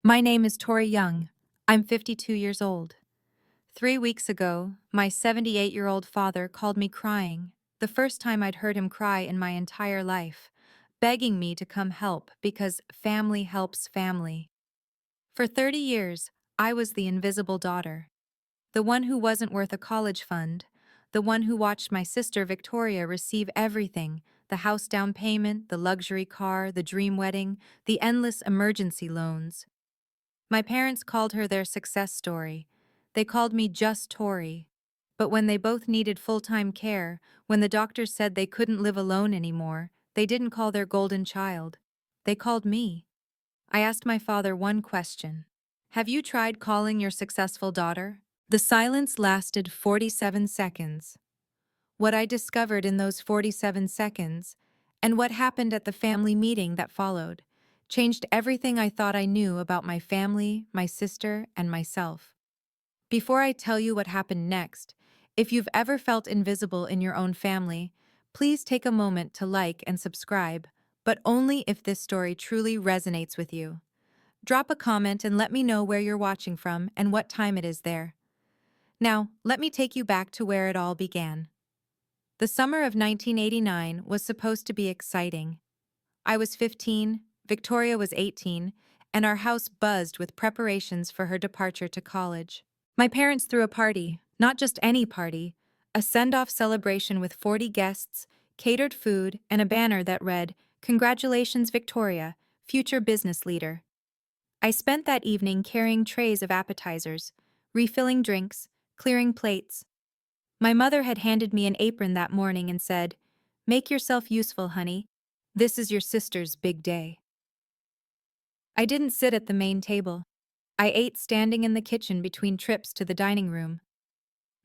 My name is Tori Young. I'm 52 years old. 3 weeks ago, my 78-year-old father called me crying, the first time I'd heard him cry in my entire life, begging me to come help because family helps family. For 30 years, I was the invisible daughter, the one who wasn't worth a college fund, the one who watched my sister Victoria receive everything: the house down payment, the luxury car, the dream wedding, the endless emergency loans. My parents called her their success story. They called me just Tori. But when they both needed full-time care, when the doctors said they couldn't live alone anymore, they didn't call their golden child. They called me. I asked my father one question. Have you tried calling your successful daughter? The silence lasted 47 seconds. What I discovered in those 47 seconds, and what happened at the family meeting that followed, changed everything I thought I knew about my family, my sister, and myself. Before I tell you what happened next, if you've ever felt invisible in your own family, please take a moment to like and subscribe, but only if this story truly resonates with you. Drop a comment and let me know where you're watching from and what time it is there. Now, let me take you back to where it all began. The summer of 1989 was supposed to be exciting. I was 15, Victoria was 18, and our house buzzed with preparations for her departure to college. My parents threw a party, not just any party, a send-off celebration with 40 guests, catered food, and a banner that read, "Congratulations, Victoria, future business leader." I spent that evening carrying trays of appetizers, refilling drinks, clearing plates. My mother had handed me an apron that morning and said, "Make yourself useful, honey. This is your sister's big day." I didn't sit at the main table. I ate standing in the kitchen between trips to the dining room.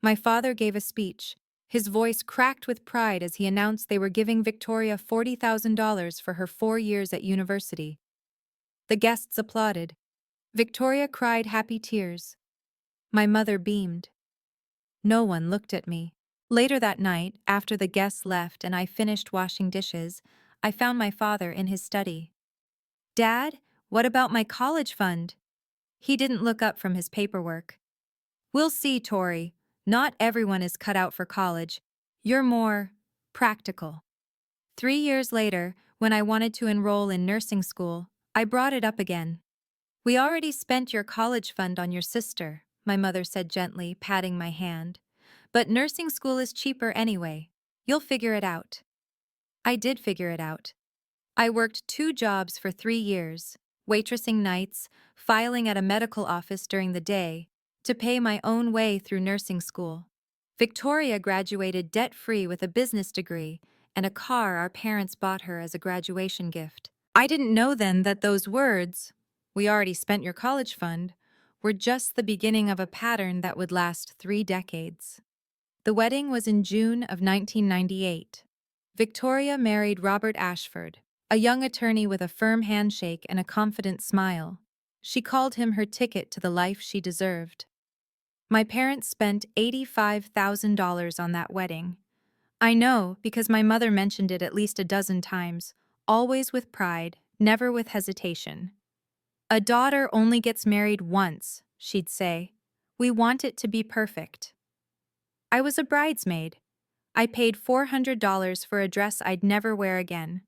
My father gave a speech. His voice cracked with pride as he announced they were giving Victoria $40,000 for her 4 years at university. The guests applauded. Victoria cried happy tears. My mother beamed. No one looked at me. Later that night, after the guests left and I finished washing dishes, I found my father in his study. "Dad, what about my college fund?" He didn't look up from his paperwork. "We'll see, Tori. Not everyone is cut out for college. You're more practical." 3 years later, when I wanted to enroll in nursing school, I brought it up again. "We already spent your college fund on your sister," my mother said gently, patting my hand. "But nursing school is cheaper anyway. You'll figure it out." I did figure it out. I worked 2 jobs for 3 years, waitressing nights, filing at a medical office during the day, to pay my own way through nursing school. Victoria graduated debt-free with a business degree and a car our parents bought her as a graduation gift. I didn't know then that those words, "We already spent your college fund," were just the beginning of a pattern that would last 3 decades. The wedding was in June of 1998. Victoria married Robert Ashford, a young attorney with a firm handshake and a confident smile. She called him her ticket to the life she deserved. My parents spent $85,000 on that wedding. I know because my mother mentioned it at least a dozen times, always with pride, never with hesitation. "A daughter only gets married once," she'd say. "We want it to be perfect." I was a bridesmaid. I paid $400 for a dress I'd never wear again.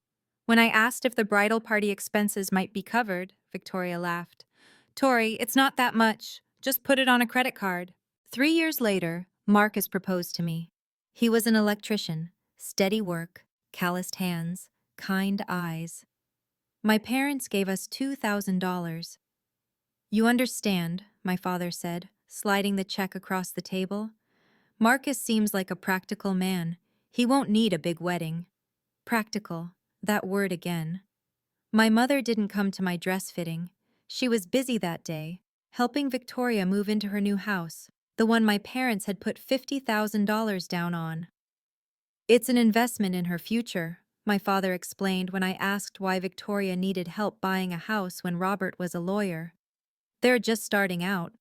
When I asked if the bridal party expenses might be covered, Victoria laughed. "Tori, it's not that much. Just put it on a credit card." 3 years later, Marcus proposed to me. He was an electrician, steady work, calloused hands, kind eyes. My parents gave us $2,000. "You understand," my father said, sliding the check across the table. "Marcus seems like a practical man. He won't need a big wedding." Practical, that word again. My mother didn't come to my dress fitting. She was busy that day, helping Victoria move into her new house, the one my parents had put $50,000 down on. "It's an investment in her future," my father explained when I asked why Victoria needed help buying a house when Robert was a lawyer. "They're just starting out."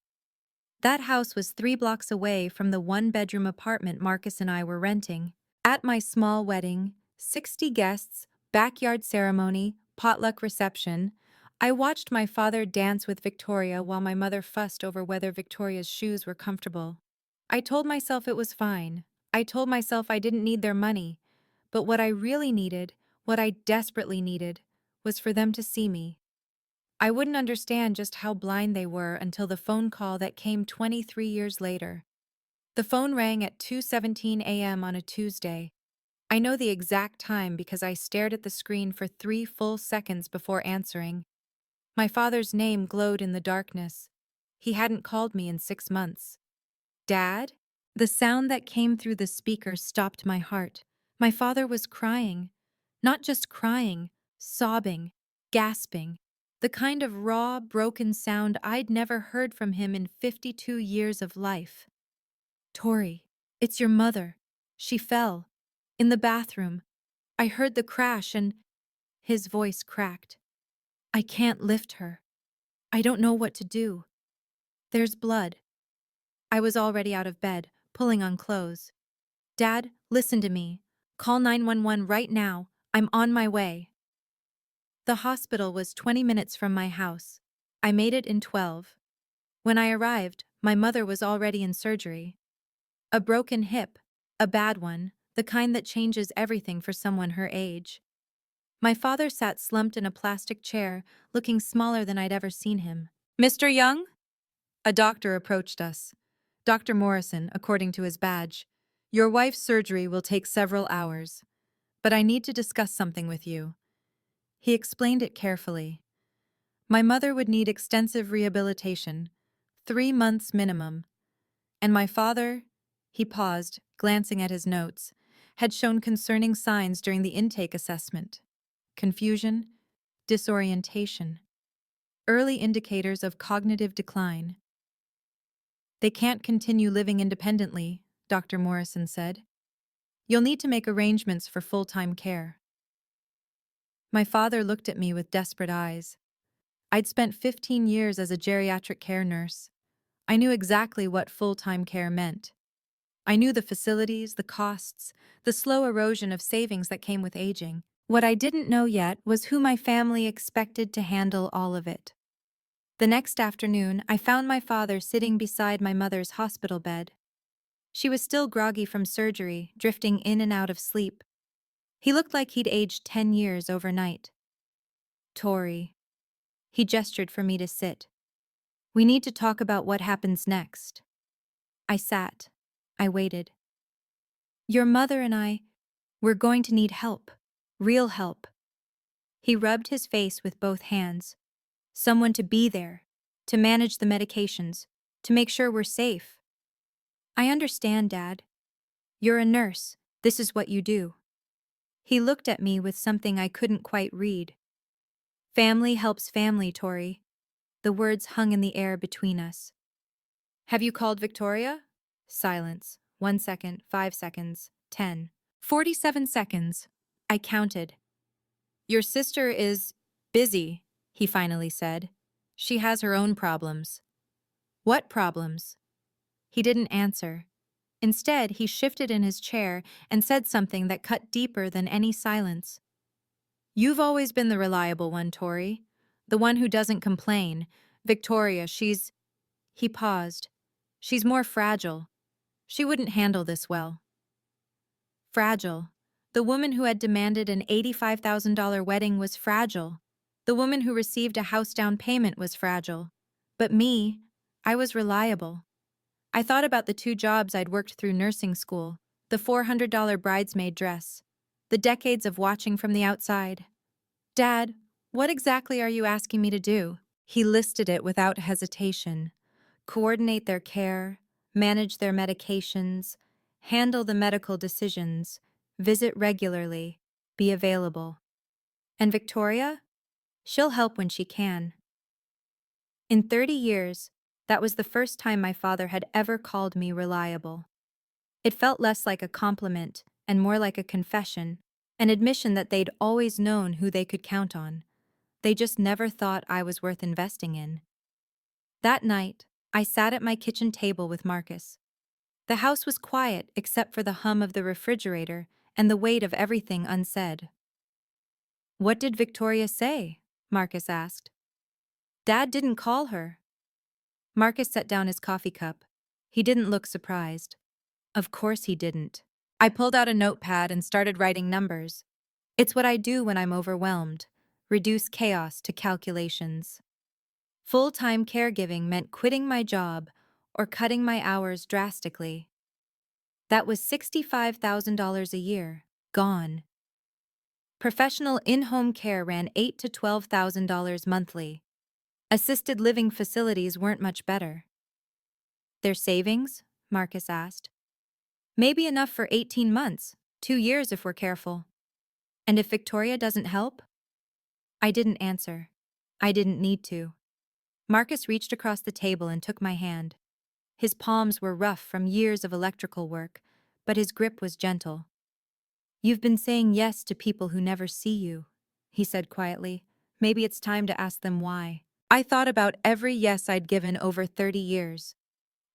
That house was 3 blocks away from the one-bedroom apartment Marcus and I were renting. At my small wedding, 60 guests, backyard ceremony, potluck reception, I watched my father dance with Victoria while my mother fussed over whether Victoria's shoes were comfortable. I told myself it was fine. I told myself I didn't need their money. But what I really needed, what I desperately needed, was for them to see me. I wouldn't understand just how blind they were until the phone call that came 23 years later. The phone rang at 2:17 a.m. on a Tuesday. I know the exact time because I stared at the screen for 3 full seconds before answering. My father's name glowed in the darkness. He hadn't called me in 6 months. Dad? The sound that came through the speaker stopped my heart. My father was crying. Not just crying, sobbing, gasping. The kind of raw, broken sound I'd never heard from him in 52 years of life. Tori, it's your mother. She fell. In the bathroom. I heard the crash and his voice cracked. I can't lift her. I don't know what to do. There's blood. I was already out of bed, pulling on clothes. Dad, listen to me. Call 911 right now. I'm on my way. The hospital was 20 minutes from my house. I made it in 12. When I arrived, my mother was already in surgery. A broken hip, a bad one, the kind that changes everything for someone her age. My father sat slumped in a plastic chair, looking smaller than I'd ever seen him. Mr. Young? A doctor approached us. Dr. Morrison, according to his badge. Your wife's surgery will take several hours, but I need to discuss something with you. He explained it carefully. My mother would need extensive rehabilitation, 3 months minimum, and my father, he paused, glancing at his notes, had shown concerning signs during the intake assessment. Confusion, disorientation, early indicators of cognitive decline. They can't continue living independently, Dr. Morrison said. You'll need to make arrangements for full-time care. My father looked at me with desperate eyes. I'd spent 15 years as a geriatric care nurse. I knew exactly what full-time care meant. I knew the facilities, the costs, the slow erosion of savings that came with aging. What I didn't know yet was who my family expected to handle all of it. The next afternoon, I found my father sitting beside my mother's hospital bed. She was still groggy from surgery, drifting in and out of sleep. He looked like he'd aged 10 years overnight. Tori. He gestured for me to sit. We need to talk about what happens next. I sat. I waited. Your mother and we're going to need help. Real help. He rubbed his face with both hands. Someone to be there, to manage the medications, to make sure we're safe. I understand, Dad. You're a nurse. This is what you do. He looked at me with something I couldn't quite read. Family helps family, Tori. The words hung in the air between us. Have you called Victoria? Silence. 1 second, 5 seconds, 10. 47 seconds. I counted. Your sister is busy, he finally said. She has her own problems. What problems? He didn't answer. Instead, he shifted in his chair and said something that cut deeper than any silence. You've always been the reliable one, Tori. The one who doesn't complain. Victoria, she's... He paused. She's more fragile. She wouldn't handle this well. Fragile. The woman who had demanded an $85,000 wedding was fragile. The woman who received a house down payment was fragile. But me, I was reliable. I thought about the 2 jobs I'd worked through nursing school, the $400 bridesmaid dress, the decades of watching from the outside. Dad, what exactly are you asking me to do? He listed it without hesitation. Coordinate their care, manage their medications, handle the medical decisions, visit regularly, be available. And Victoria? She'll help when she can. In 30 years, that was the first time my father had ever called me reliable. It felt less like a compliment and more like a confession, an admission that they'd always known who they could count on. They just never thought I was worth investing in. That night, I sat at my kitchen table with Marcus. The house was quiet except for the hum of the refrigerator and the weight of everything unsaid. What did Victoria say? Marcus asked. Dad didn't call her. Marcus set down his coffee cup. He didn't look surprised. Of course he didn't. I pulled out a notepad and started writing numbers. It's what I do when I'm overwhelmed. Reduce chaos to calculations. Full-time caregiving meant quitting my job or cutting my hours drastically. That was $65,000 a year, gone. Professional in-home care ran $8,000 to $12,000 monthly. Assisted living facilities weren't much better. Their savings? Marcus asked. Maybe enough for 18 months, 2 years if we're careful. And if Victoria doesn't help? I didn't answer. I didn't need to. Marcus reached across the table and took my hand. His palms were rough from years of electrical work, but his grip was gentle. You've been saying yes to people who never see you, he said quietly. Maybe it's time to ask them why. I thought about every yes I'd given over 30 years.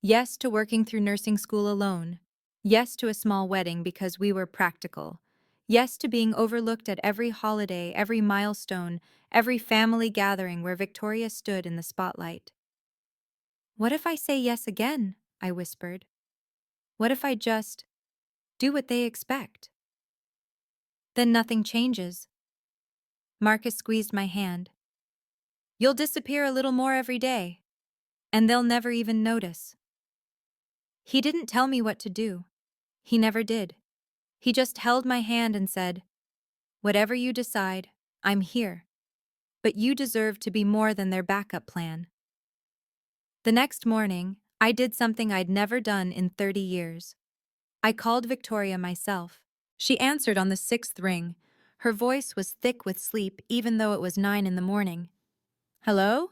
Yes to working through nursing school alone. Yes to a small wedding because we were practical. Yes to being overlooked at every holiday, every milestone, every family gathering where Victoria stood in the spotlight. What if I say yes again? I whispered. What if I just do what they expect? Then nothing changes. Marcus squeezed my hand. You'll disappear a little more every day, and they'll never even notice. He didn't tell me what to do. He never did. He just held my hand and said, whatever you decide, I'm here. But you deserve to be more than their backup plan. The next morning, I did something I'd never done in 30 years. I called Victoria myself. She answered on the sixth ring. Her voice was thick with sleep even though it was 9 in the morning. Hello?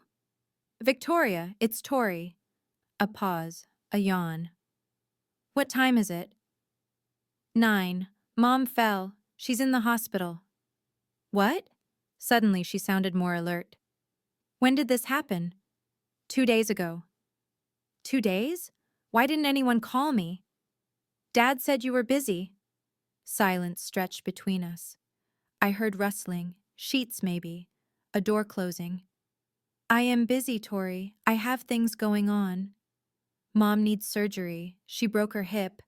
Victoria, it's Tori. A pause, a yawn. What time is it? 9. Mom fell. She's in the hospital. What? Suddenly she sounded more alert. When did this happen? 2 days ago. 2 days? Why didn't anyone call me? Dad said you were busy. Silence stretched between us. I heard rustling, sheets maybe, a door closing. I am busy, Tori. I have things going on. Mom needs surgery. She broke her hip.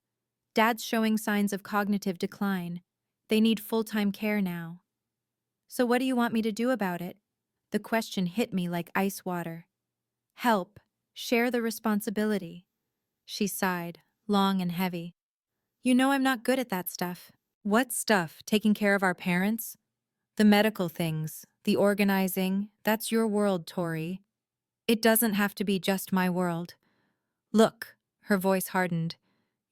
Dad's showing signs of cognitive decline. They need full-time care now. So what do you want me to do about it? The question hit me like ice water. Help. Share the responsibility. She sighed, long and heavy. You know I'm not good at that stuff. What stuff? Taking care of our parents? The medical things, the organizing, that's your world, Tori. It doesn't have to be just my world. Look, her voice hardened.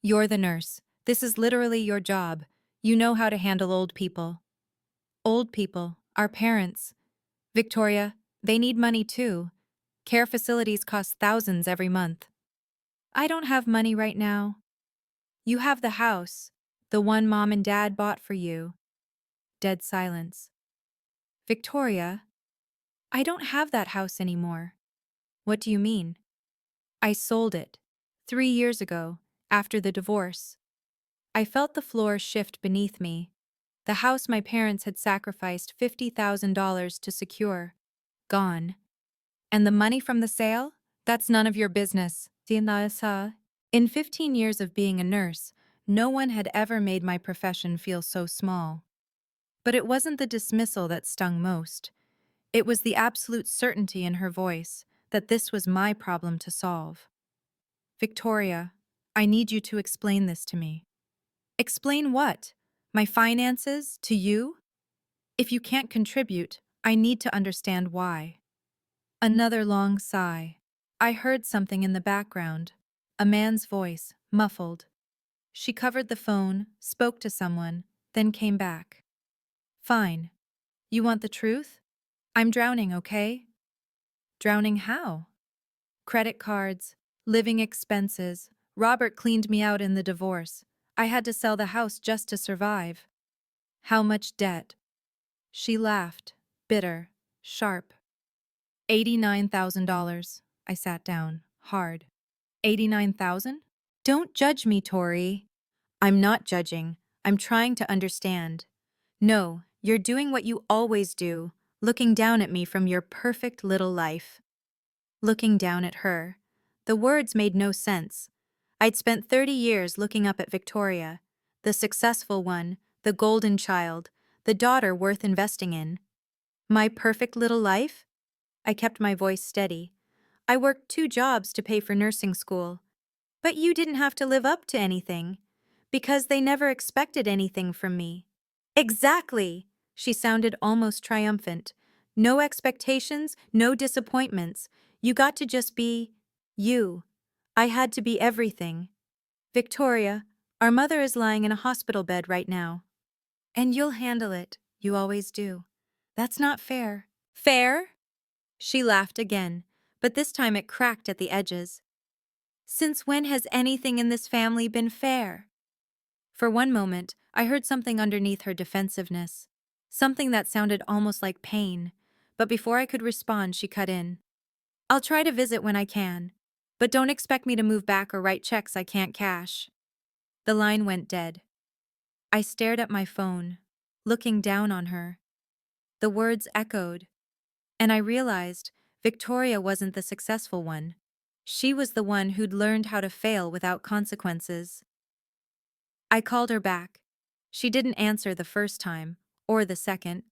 You're the nurse. This is literally your job. You know how to handle old people. Old people, our parents. Victoria, they need money too. Care facilities cost thousands every month. I don't have money right now. You have the house, the one Mom and Dad bought for you. Dead silence. Victoria, I don't have that house anymore. What do you mean? I sold it 3 years ago, after the divorce. I felt the floor shift beneath me. The house my parents had sacrificed $50,000 to secure. Gone. And the money from the sale? That's none of your business. In 15 years of being a nurse, no one had ever made my profession feel so small. But it wasn't the dismissal that stung most. It was the absolute certainty in her voice that this was my problem to solve. Victoria, I need you to explain this to me. Explain what? My finances? To you? If you can't contribute, I need to understand why. Another long sigh. I heard something in the background. A man's voice, muffled. She covered the phone, spoke to someone, then came back. Fine. You want the truth? I'm drowning, okay? Drowning how? Credit cards, living expenses. Robert cleaned me out in the divorce. I had to sell the house just to survive. How much debt? She laughed, bitter, sharp. $89,000. I sat down, hard. 89,000? Don't judge me, Tori. I'm not judging. I'm trying to understand. No, you're doing what you always do, looking down at me from your perfect little life. looking down at her. The words made no sense. I'd spent 30 years looking up at Victoria, the successful one, the golden child, the daughter worth investing in. My perfect little life? I kept my voice steady. I worked 2 jobs to pay for nursing school. But you didn't have to live up to anything, because they never expected anything from me. Exactly! She sounded almost triumphant. No expectations, no disappointments. You got to just be you. I had to be everything. Victoria, our mother is lying in a hospital bed right now. And you'll handle it. You always do. That's not fair. Fair? She laughed again, but this time it cracked at the edges. Since when has anything in this family been fair? For one moment, I heard something underneath her defensiveness. Something that sounded almost like pain. But before I could respond, she cut in. I'll try to visit when I can. But don't expect me to move back or write checks I can't cash. The line went dead. I stared at my phone, looking down on her. The words echoed, and I realized Victoria wasn't the successful one. She was the one who'd learned how to fail without consequences. I called her back. She didn't answer the first time, or the second.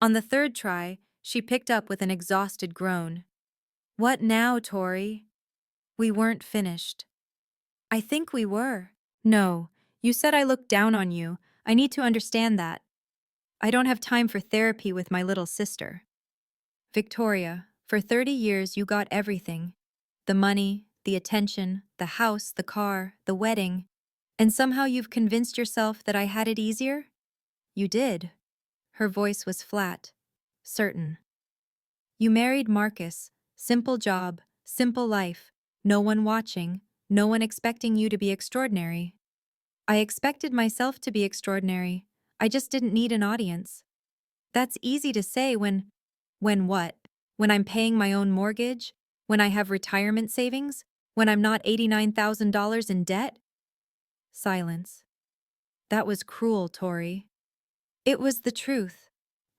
On the third try, she picked up with an exhausted groan. What now, Tori? We weren't finished. I think we were. No, you said I looked down on you. I need to understand that. I don't have time for therapy with my little sister. Victoria, for 30 years you got everything. The money, the attention, the house, the car, the wedding. And somehow you've convinced yourself that I had it easier? You did. Her voice was flat, certain. You married Marcus. Simple job, simple life. No one watching, no one expecting you to be extraordinary. I expected myself to be extraordinary. I just didn't need an audience. That's easy to say when what? When I'm paying my own mortgage? When I have retirement savings? When I'm not $89,000 in debt? Silence. That was cruel, Tori. It was the truth.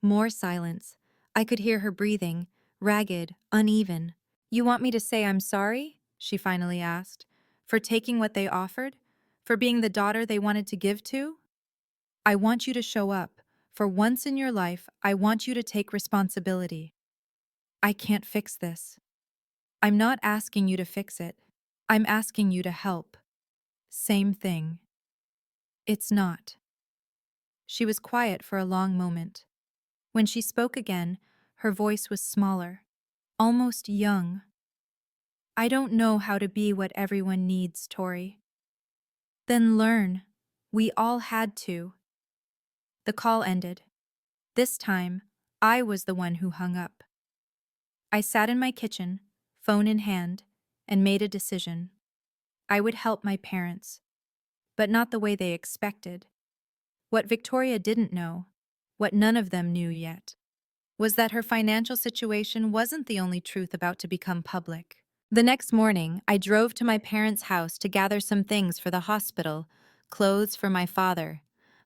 More silence. I could hear her breathing, ragged, uneven. You want me to say I'm sorry? She finally asked. For taking what they offered? For being the daughter they wanted to give to? I want you to show up. For once in your life, I want you to take responsibility. I can't fix this. I'm not asking you to fix it. I'm asking you to help. Same thing. It's not. She was quiet for a long moment. When she spoke again, her voice was smaller, almost young. I don't know how to be what everyone needs, Tori. Then learn. We all had to. The call ended. This time, I was the one who hung up. I sat in my kitchen, phone in hand, and made a decision. I would help my parents, but not the way they expected. What Victoria didn't know, what none of them knew yet, was that her financial situation wasn't the only truth about to become public. The next morning, I drove to my parents' house to gather some things for the hospital, clothes for my father,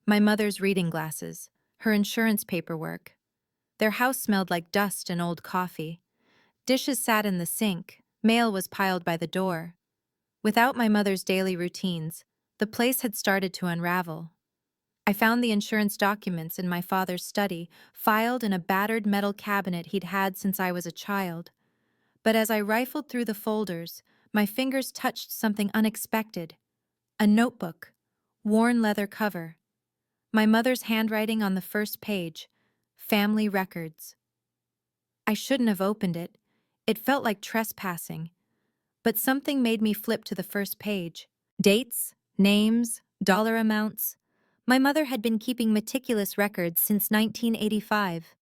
my mother's reading glasses, her insurance paperwork. Their house smelled like dust and old coffee. Dishes sat in the sink, mail was piled by the door. Without my mother's daily routines, the place had started to unravel. I found the insurance documents in my father's study, filed in a battered metal cabinet he'd had since I was a child. But as I rifled through the folders, my fingers touched something unexpected. A notebook, worn leather cover. My mother's handwriting on the first page. Family records. I shouldn't have opened it. It felt like trespassing. But something made me flip to the first page. Dates, names, dollar amounts. My mother had been keeping meticulous records since 1985.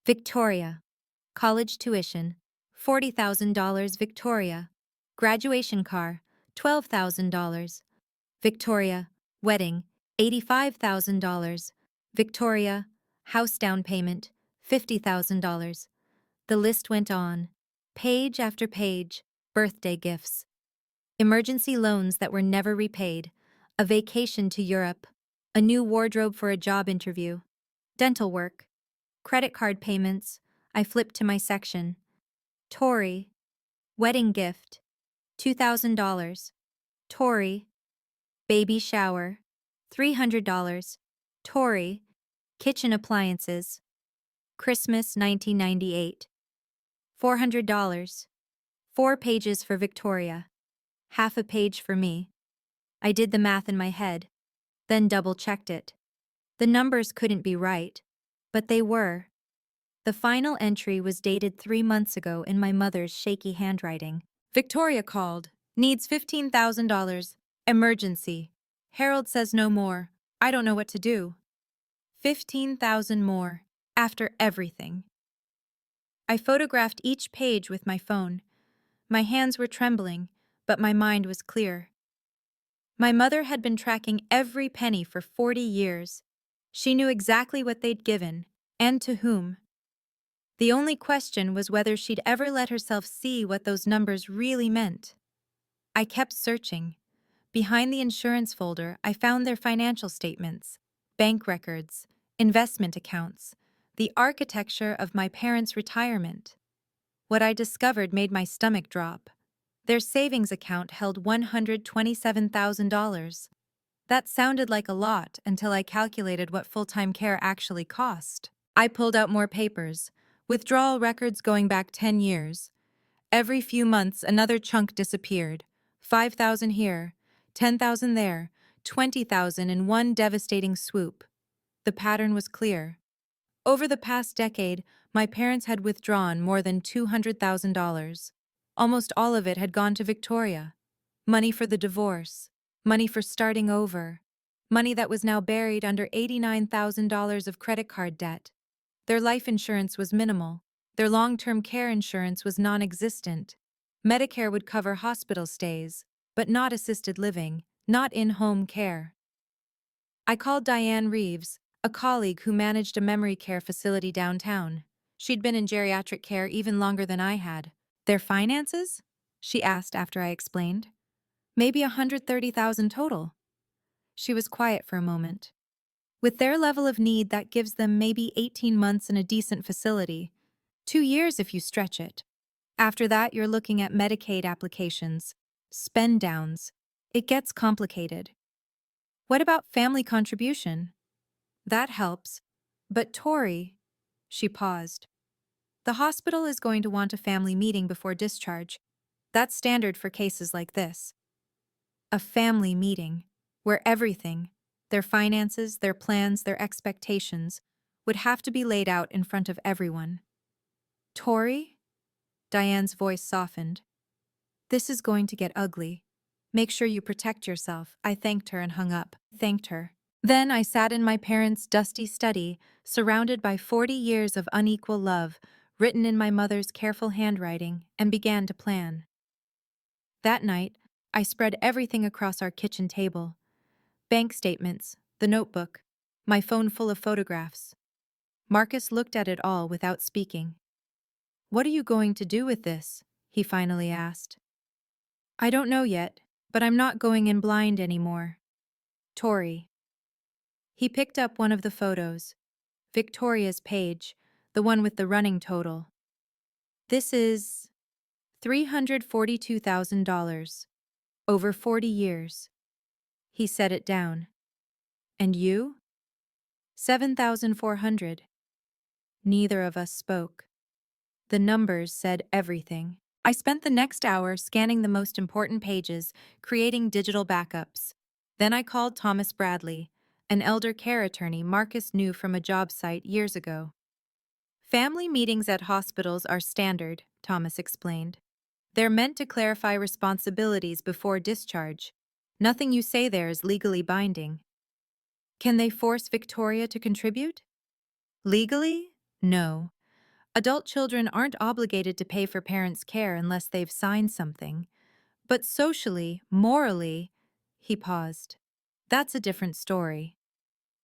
Victoria. College tuition, $40,000 Victoria. Graduation car, $12,000. Victoria. Wedding, $85,000. Victoria. House down payment, $50,000. The list went on. Page after page, birthday gifts. Emergency loans that were never repaid. A vacation to Europe. A new wardrobe for a job interview. Dental work. Credit card payments. I flipped to my section. Tori. Wedding gift, $2,000. Tori, baby shower, $300. Tori, kitchen appliances, Christmas 1998, $400. 4 pages for Victoria, half a page for me. I did the math in my head, then double-checked it. The numbers couldn't be right, but they were. The final entry was dated 3 months ago in my mother's shaky handwriting. Victoria called. Needs $15,000. Emergency. Harold says no more. I don't know what to do. 15,000 more. After everything. I photographed each page with my phone. My hands were trembling, but my mind was clear. My mother had been tracking every penny for 40 years. She knew exactly what they'd given, and to whom. The only question was whether she'd ever let herself see what those numbers really meant. I kept searching. Behind the insurance folder, I found their financial statements, bank records, investment accounts, the architecture of my parents' retirement. What I discovered made my stomach drop. Their savings account held $127,000. That sounded like a lot until I calculated what full-time care actually cost. I pulled out more papers, withdrawal records going back 10 years. Every few months, another chunk disappeared. 5,000 here, 10,000 there, 20,000 in one devastating swoop. The pattern was clear. Over the past decade, my parents had withdrawn more than $200,000. Almost all of it had gone to Victoria. Money for the divorce, money for starting over, money that was now buried under $89,000 of credit card debt. Their life insurance was minimal. Their long-term care insurance was non-existent. Medicare would cover hospital stays, but not assisted living, not in-home care. I called Diane Reeves, a colleague who managed a memory care facility downtown. She'd been in geriatric care even longer than I had. Their finances? She asked after I explained. Maybe 130,000 total. She was quiet for a moment. With their level of need, that gives them maybe 18 months in a decent facility. 2 years if you stretch it. After that, you're looking at Medicaid applications, spend downs. It gets complicated. What about family contribution? That helps. But Tori, she paused. The hospital is going to want a family meeting before discharge. That's standard for cases like this. A family meeting, where everything, their finances, their plans, their expectations, would have to be laid out in front of everyone. Tori? Diane's voice softened. This is going to get ugly. Make sure you protect yourself. I thanked her and hung up. Thanked her. Then I sat in my parents' dusty study, surrounded by 40 years of unequal love, written in my mother's careful handwriting, and began to plan. That night, I spread everything across our kitchen table. Bank statements, the notebook, my phone full of photographs. Marcus looked at it all without speaking. What are you going to do with this? He finally asked. I don't know yet, but I'm not going in blind anymore. Tori. He picked up one of the photos, Victoria's page, the one with the running total. This is $342,000, over 40 years. He set it down. And you? 7,400. Neither of us spoke. The numbers said everything. I spent the next hour scanning the most important pages, creating digital backups. Then I called Thomas Bradley, an elder care attorney Marcus knew from a job site years ago. Family meetings at hospitals are standard, Thomas explained. They're meant to clarify responsibilities before discharge. Nothing you say there is legally binding. Can they force Victoria to contribute? Legally? No. Adult children aren't obligated to pay for parents' care unless they've signed something. But socially, morally, he paused. That's a different story.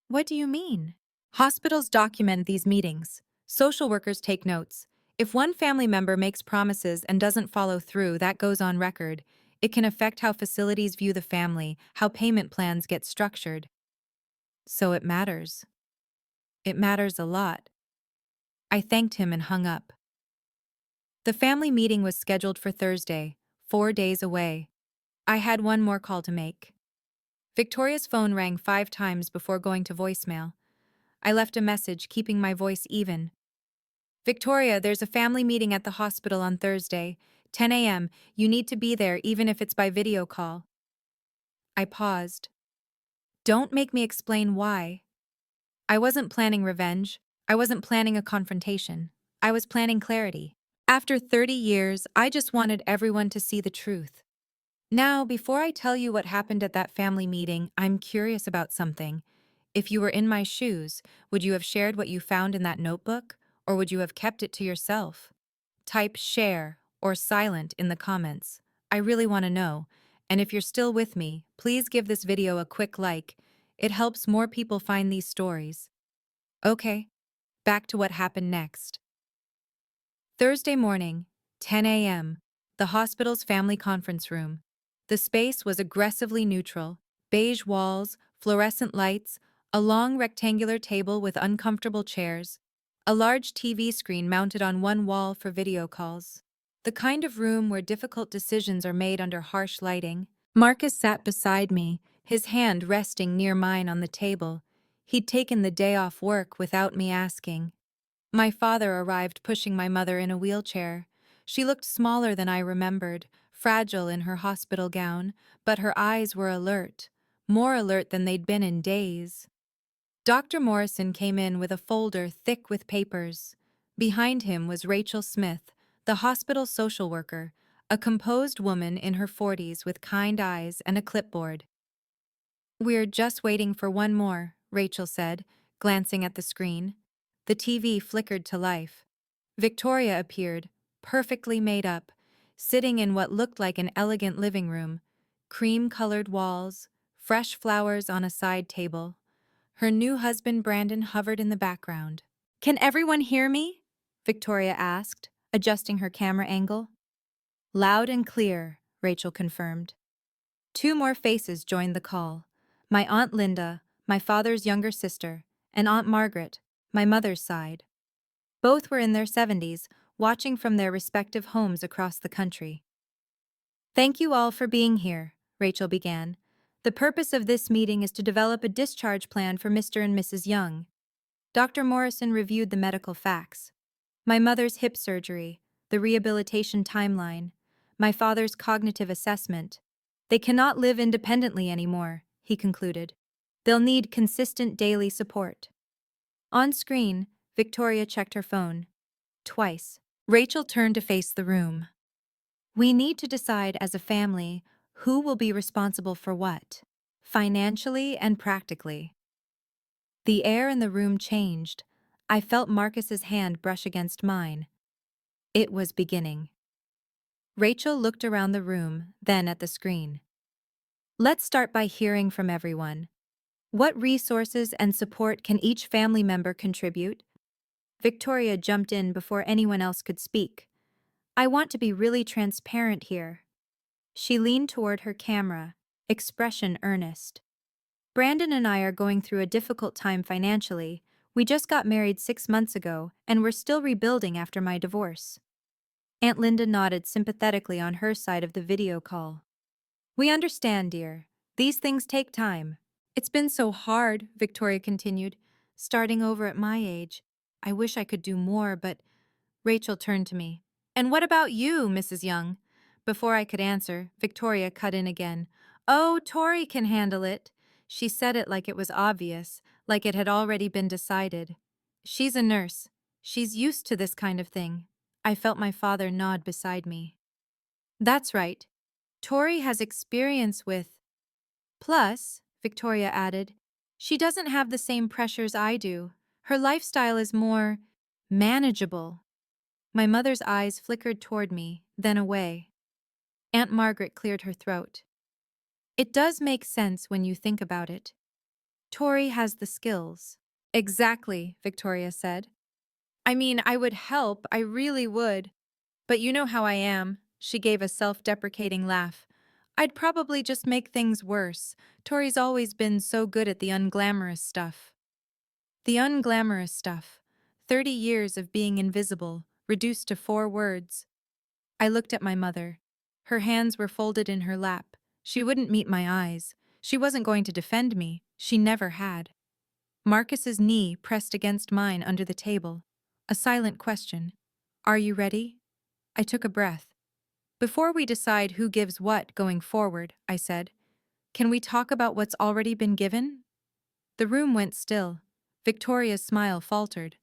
What do you mean? Hospitals document these meetings. Social workers take notes. If one family member makes promises and doesn't follow through, that goes on record. It can affect how facilities view the family, how payment plans get structured. So it matters. It matters a lot. I thanked him and hung up. The family meeting was scheduled for Thursday, 4 days away. I had one more call to make. Victoria's phone rang 5 times before going to voicemail. I left a message, keeping my voice even. Victoria, there's a family meeting at the hospital on Thursday, 10 a.m. You need to be there even if it's by video call. I paused. Don't make me explain why. I wasn't planning revenge. I wasn't planning a confrontation. I was planning clarity. After 30 years, I just wanted everyone to see the truth. Now, before I tell you what happened at that family meeting, I'm curious about something. If you were in my shoes, would you have shared what you found in that notebook, or would you have kept it to yourself? Type share or silent in the comments. I really want to know. And if you're still with me, please give this video a quick like. It helps more people find these stories. Okay, back to what happened next. Thursday morning, 10 a.m., the hospital's family conference room. The space was aggressively neutral: beige walls, fluorescent lights, a long rectangular table with uncomfortable chairs, a large TV screen mounted on one wall for video calls. The kind of room where difficult decisions are made under harsh lighting. Marcus sat beside me, his hand resting near mine on the table. He'd taken the day off work without me asking. My father arrived pushing my mother in a wheelchair. She looked smaller than I remembered, fragile in her hospital gown, but her eyes were alert, more alert than they'd been in days. Dr. Morrison came in with a folder thick with papers. Behind him was Rachel Smith, the hospital social worker, a composed woman in her 40s with kind eyes and a clipboard. "We're just waiting for one more," Rachel said, glancing at the screen. The TV flickered to life. Victoria appeared, perfectly made up, sitting in what looked like an elegant living room, cream-colored walls, fresh flowers on a side table. Her new husband Brandon hovered in the background. "Can everyone hear me?" Victoria asked, adjusting her camera angle. "Loud and clear," Rachel confirmed. Two more faces joined the call: my Aunt Linda, my father's younger sister, and Aunt Margaret, my mother's side. Both were in their 70s, watching from their respective homes across the country. "Thank you all for being here," Rachel began. "The purpose of this meeting is to develop a discharge plan for Mr. and Mrs. Young." Dr. Morrison reviewed the medical facts: my mother's hip surgery, the rehabilitation timeline, my father's cognitive assessment. "They cannot live independently anymore," he concluded. "They'll need consistent daily support." On screen, Victoria checked her phone. Twice. Rachel turned to face the room. "We need to decide as a family who will be responsible for what, financially and practically." The air in the room changed. I felt Marcus's hand brush against mine. It was beginning. Rachel looked around the room, then at the screen. "Let's start by hearing from everyone. What resources and support can each family member contribute?" Victoria jumped in before anyone else could speak. "I want to be really transparent here." She leaned toward her camera, expression earnest. "Brandon and I are going through a difficult time financially. We just got married 6 months ago, and we're still rebuilding after my divorce." Aunt Linda nodded sympathetically on her side of the video call. "We understand, dear. These things take time." "It's been so hard," Victoria continued, "starting over at my age. I wish I could do more, but—" Rachel turned to me. "And what about you, Mrs. Young?" Before I could answer, Victoria cut in again. "Oh, Tori can handle it." She said it like it was obvious, like it had already been decided. "She's a nurse. She's used to this kind of thing." I felt my father nod beside me. "That's right. Tori has experience with—" "Plus," Victoria added, "she doesn't have the same pressures I do. Her lifestyle is more manageable." My mother's eyes flickered toward me, then away. Aunt Margaret cleared her throat. "It does make sense when you think about it. Tori has the skills." "Exactly," Victoria said. "I mean, I would help, I really would. But you know how I am." She gave a self-deprecating laugh. "I'd probably just make things worse. Tori's always been so good at the unglamorous stuff." The unglamorous stuff. 30 years of being invisible, reduced to 4 words. I looked at my mother. Her hands were folded in her lap. She wouldn't meet my eyes. She wasn't going to defend me. She never had. Marcus's knee pressed against mine under the table. A silent question. Are you ready? I took a breath. Before we decide who gives what going forward, I said, can we talk about what's already been given? The room went still. Victoria's smile faltered.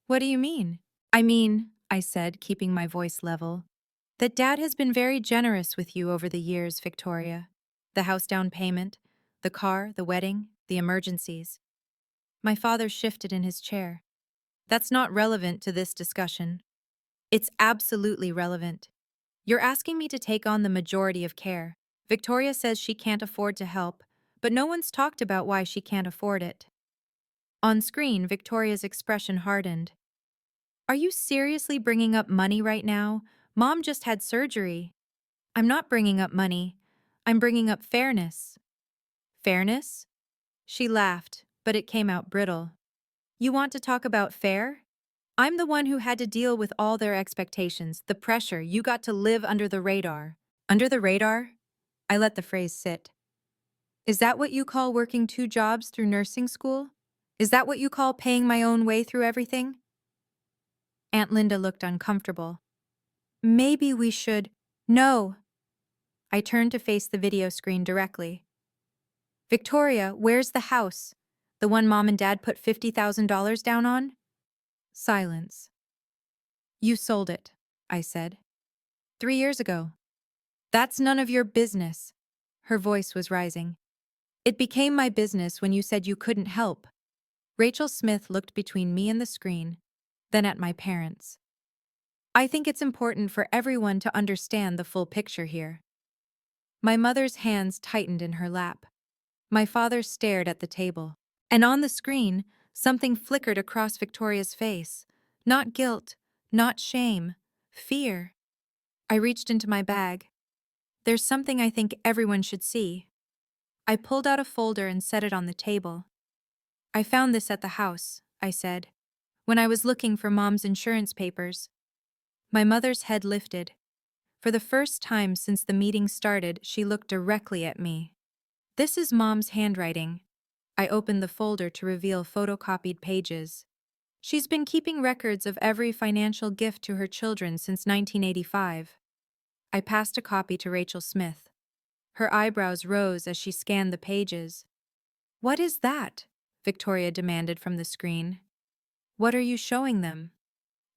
What do you mean? I mean, I said, keeping my voice level, that Dad has been very generous with you over the years, Victoria. The house down payment, the car, the wedding, the emergencies. My father shifted in his chair. That's not relevant to this discussion. It's absolutely relevant. You're asking me to take on the majority of care. Victoria says she can't afford to help, but no one's talked about why she can't afford it. On screen, Victoria's expression hardened. Are you seriously bringing up money right now? Mom just had surgery. I'm not bringing up money. I'm bringing up fairness. Fairness? She laughed, but it came out brittle. You want to talk about fair? I'm the one who had to deal with all their expectations, the pressure. You got to live under the radar. Under the radar? I let the phrase sit. Is that what you call working 2 jobs through nursing school? Is that what you call paying my own way through everything? Aunt Linda looked uncomfortable. Maybe we should. No. I turned to face the video screen directly. Victoria, where's the house? The one Mom and Dad put $50,000 down on? Silence. You sold it, I said. 3 years ago. That's none of your business. Her voice was rising. It became my business when you said you couldn't help. Rachel Smith looked between me and the screen, then at my parents. I think it's important for everyone to understand the full picture here. My mother's hands tightened in her lap. My father stared at the table. And on the screen, something flickered across Victoria's face. Not guilt, not shame, fear. I reached into my bag. There's something I think everyone should see. I pulled out a folder and set it on the table. I found this at the house, I said, when I was looking for Mom's insurance papers. My mother's head lifted. For the first time since the meeting started, she looked directly at me. This is Mom's handwriting. I opened the folder to reveal photocopied pages. She's been keeping records of every financial gift to her children since 1985. I passed a copy to Rachel Smith. Her eyebrows rose as she scanned the pages. What is that? Victoria demanded from the screen. What are you showing them?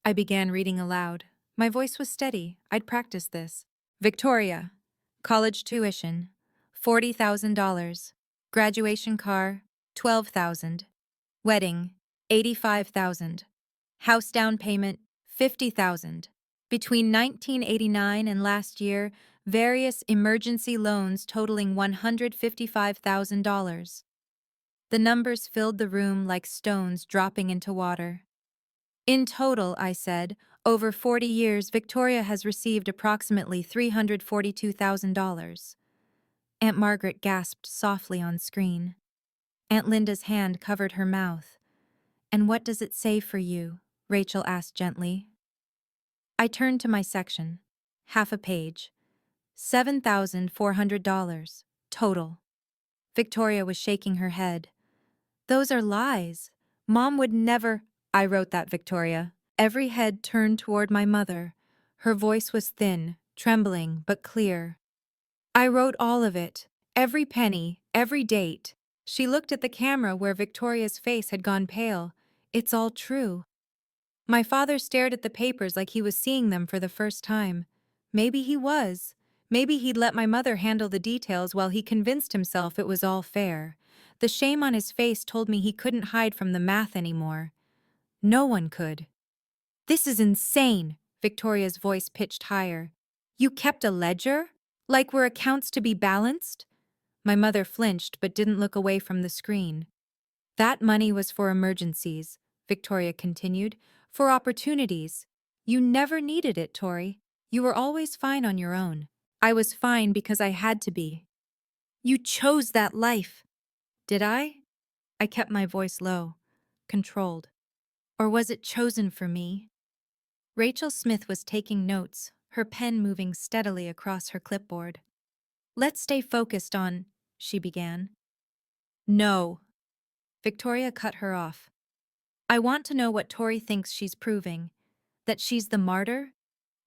I began reading aloud. My voice was steady. I'd practiced this. Victoria. College tuition. $40,000. Graduation car. $12,000. Wedding. $85,000. House down payment. $50,000. Between 1989 and last year, various emergency loans totaling $155,000. The numbers filled the room like stones dropping into water. In total, I said, over 40 years, Victoria has received approximately $342,000. Aunt Margaret gasped softly on screen. Aunt Linda's hand covered her mouth. And what does it say for you? Rachel asked gently. I turned to my section. Half a page. $7,400. Total. Victoria was shaking her head. Those are lies. Mom would never. I wrote that, Victoria. Every head turned toward my mother. Her voice was thin, trembling, but clear. I wrote all of it. Every penny, every date. She looked at the camera where Victoria's face had gone pale. It's all true. My father stared at the papers like he was seeing them for the first time. Maybe he was. Maybe he'd let my mother handle the details while he convinced himself it was all fair. The shame on his face told me he couldn't hide from the math anymore. No one could. This is insane, Victoria's voice pitched higher. You kept a ledger? Like we're accounts to be balanced? My mother flinched but didn't look away from the screen. That money was for emergencies, Victoria continued, for opportunities. You never needed it, Tori. You were always fine on your own. I was fine because I had to be. You chose that life. Did I? I kept my voice low, controlled. Or was it chosen for me? Rachel Smith was taking notes, her pen moving steadily across her clipboard. "Let's stay focused on," she began. "No." Victoria cut her off. "I want to know what Tori thinks she's proving. That she's the martyr?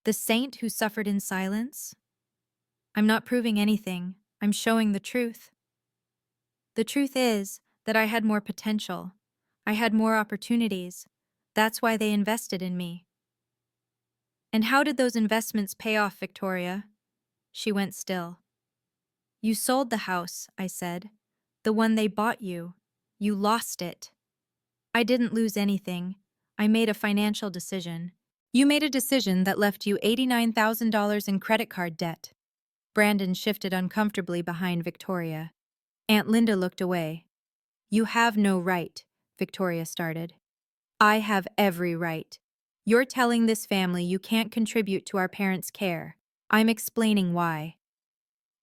The saint who suffered in silence? I'm not proving anything. I'm showing the truth. The truth is that I had more potential. I had more opportunities. That's why they invested in me." "And how did those investments pay off, Victoria?" She went still. "You sold the house," I said. "The one they bought you. You lost it." "I didn't lose anything. I made a financial decision." "You made a decision that left you $89,000 in credit card debt." Brandon shifted uncomfortably behind Victoria. Aunt Linda looked away. "You have no right," Victoria started. "I have every right. You're telling this family you can't contribute to our parents' care. I'm explaining why."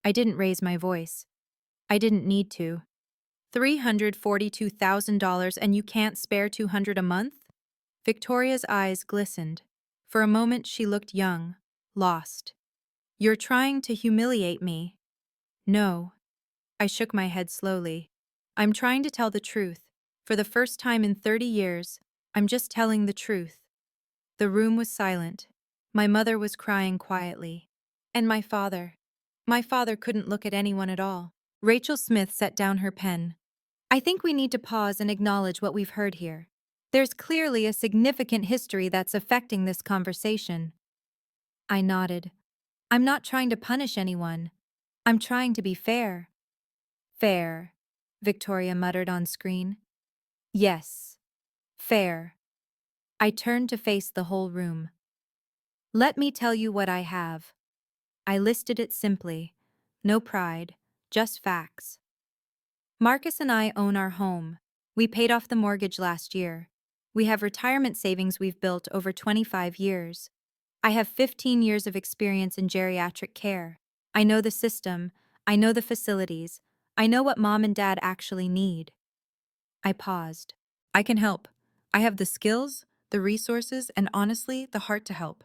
I didn't raise my voice. I didn't need to. $342,000 and you can't spare 200 a month? Victoria's eyes glistened. For a moment she looked young, lost. "You're trying to humiliate me." "No." I shook my head slowly. "I'm trying to tell the truth. For the first time in 30 years, I'm just telling the truth." The room was silent. My mother was crying quietly. And my father. My father couldn't look at anyone at all. Rachel Smith set down her pen. "I think we need to pause and acknowledge what we've heard here. There's clearly a significant history that's affecting this conversation." I nodded. "I'm not trying to punish anyone. I'm trying to be fair." "Fair," Victoria muttered on screen. "Yes, fair." I turned to face the whole room. "Let me tell you what I have." I listed it simply. No pride, just facts. "Marcus and I own our home. We paid off the mortgage last year. We have retirement savings we've built over 25 years. I have 15 years of experience in geriatric care. I know the system. I know the facilities. I know what mom and dad actually need." I paused. "I can help. I have the skills, the resources, and honestly, the heart to help.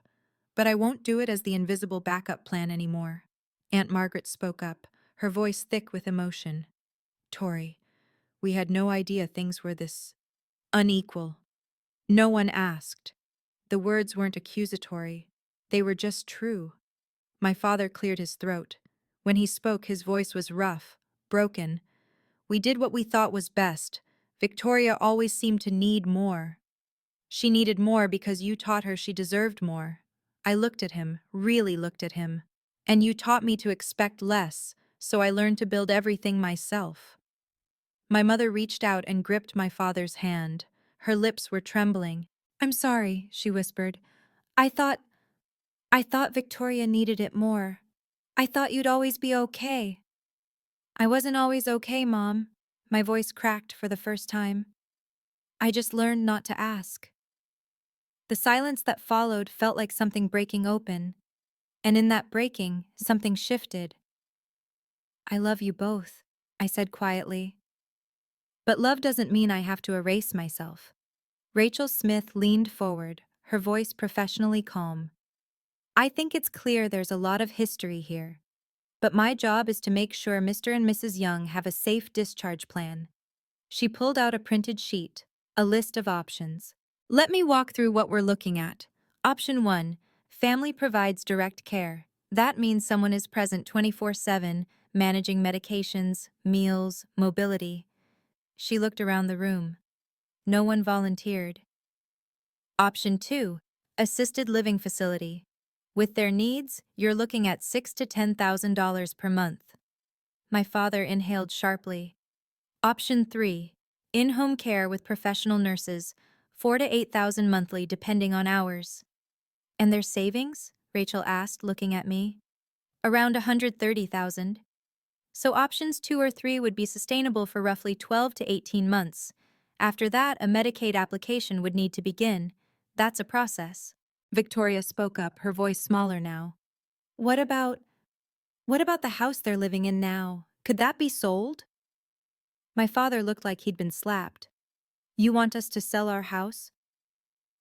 But I won't do it as the invisible backup plan anymore." Aunt Margaret spoke up, her voice thick with emotion. "Tori, we had no idea things were this unequal. No one asked." The words weren't accusatory. They were just true. My father cleared his throat. When he spoke, his voice was rough, broken. "We did what we thought was best. Victoria always seemed to need more. She needed more because you taught her she deserved more." I looked at him, really looked at him. "And you taught me to expect less, so I learned to build everything myself." My mother reached out and gripped my father's hand. Her lips were trembling. "I'm sorry," she whispered. I thought Victoria needed it more. I thought you'd always be okay." "I wasn't always okay, Mom." My voice cracked for the first time. "I just learned not to ask." The silence that followed felt like something breaking open, and in that breaking, something shifted. "I love you both," I said quietly. "But love doesn't mean I have to erase myself." Rachel Smith leaned forward, her voice professionally calm. "I think it's clear there's a lot of history here. But my job is to make sure Mr. and Mrs. Young have a safe discharge plan." She pulled out a printed sheet, a list of options. "Let me walk through what we're looking at. Option 1, family provides direct care. That means someone is present 24/7, managing medications, meals, mobility." She looked around the room. No one volunteered. Option 2, assisted living facility. With their needs, you're looking at $6,000 to $10,000 per month. My father inhaled sharply. Option 3, in-home care with professional nurses, 4,000 to 8,000 monthly depending on hours. "And their savings?" Rachel asked, looking at me. "Around 130,000. So options 2 or 3 would be sustainable for roughly 12 to 18 months. After that, a Medicaid application would need to begin. That's a process." Victoria spoke up, her voice smaller now. What about the house they're living in now? Could that be sold?" My father looked like he'd been slapped. "You want us to sell our house?"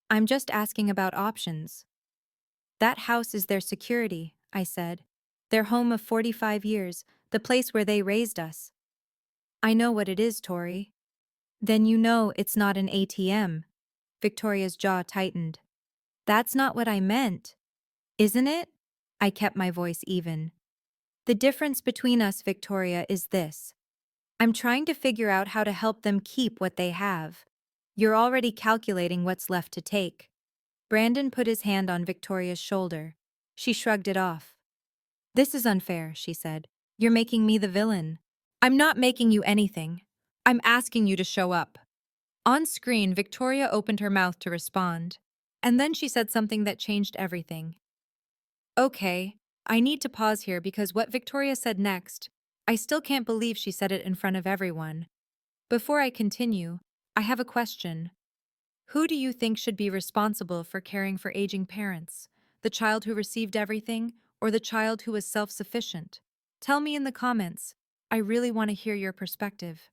"I'm just asking about options." That house is their security, I said. Their home of 45 years, the place where they raised us. I know what it is, Tori. Then you know it's not an ATM. Victoria's jaw tightened. That's not what I meant. Isn't it? I kept my voice even. The difference between us, Victoria, is this. I'm trying to figure out how to help them keep what they have. You're already calculating what's left to take. Brandon put his hand on Victoria's shoulder. She shrugged it off. This is unfair, she said. You're making me the villain. I'm not making you anything. I'm asking you to show up. On screen, Victoria opened her mouth to respond. And then she said something that changed everything. Okay, I need to pause here because what Victoria said next, I still can't believe she said it in front of everyone. Before I continue, I have a question. Who do you think should be responsible for caring for aging parents? The child who received everything, or the child who was self-sufficient? Tell me in the comments. I really want to hear your perspective.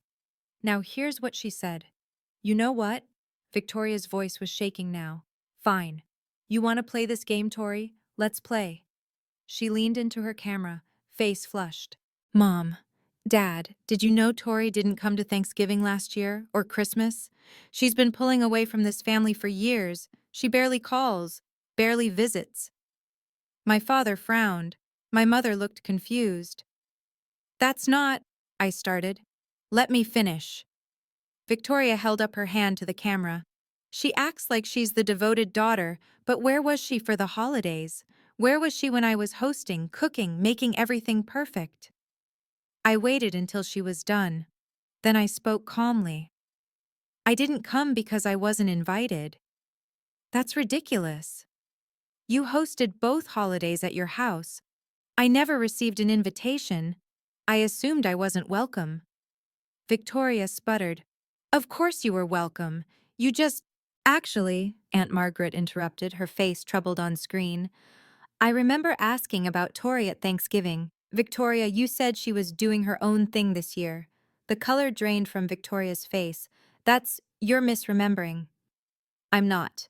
Now here's what she said. You know what? Victoria's voice was shaking now. Fine. You want to play this game, Tori? Let's play. She leaned into her camera, face flushed. Mom, Dad, did you know Tori didn't come to Thanksgiving last year, or Christmas? She's been pulling away from this family for years. She barely calls, barely visits. My father frowned. My mother looked confused. That's not, I started. Let me finish. Victoria held up her hand to the camera. She acts like she's the devoted daughter, but where was she for the holidays? Where was she when I was hosting, cooking, making everything perfect? I waited until she was done. Then I spoke calmly. I didn't come because I wasn't invited. That's ridiculous. You hosted both holidays at your house. I never received an invitation. I assumed I wasn't welcome. Victoria sputtered. Of course you were welcome. You just… Actually, Aunt Margaret interrupted, her face troubled on screen. I remember asking about Tori at Thanksgiving. Victoria, you said she was doing her own thing this year. The color drained from Victoria's face. You're misremembering. I'm not.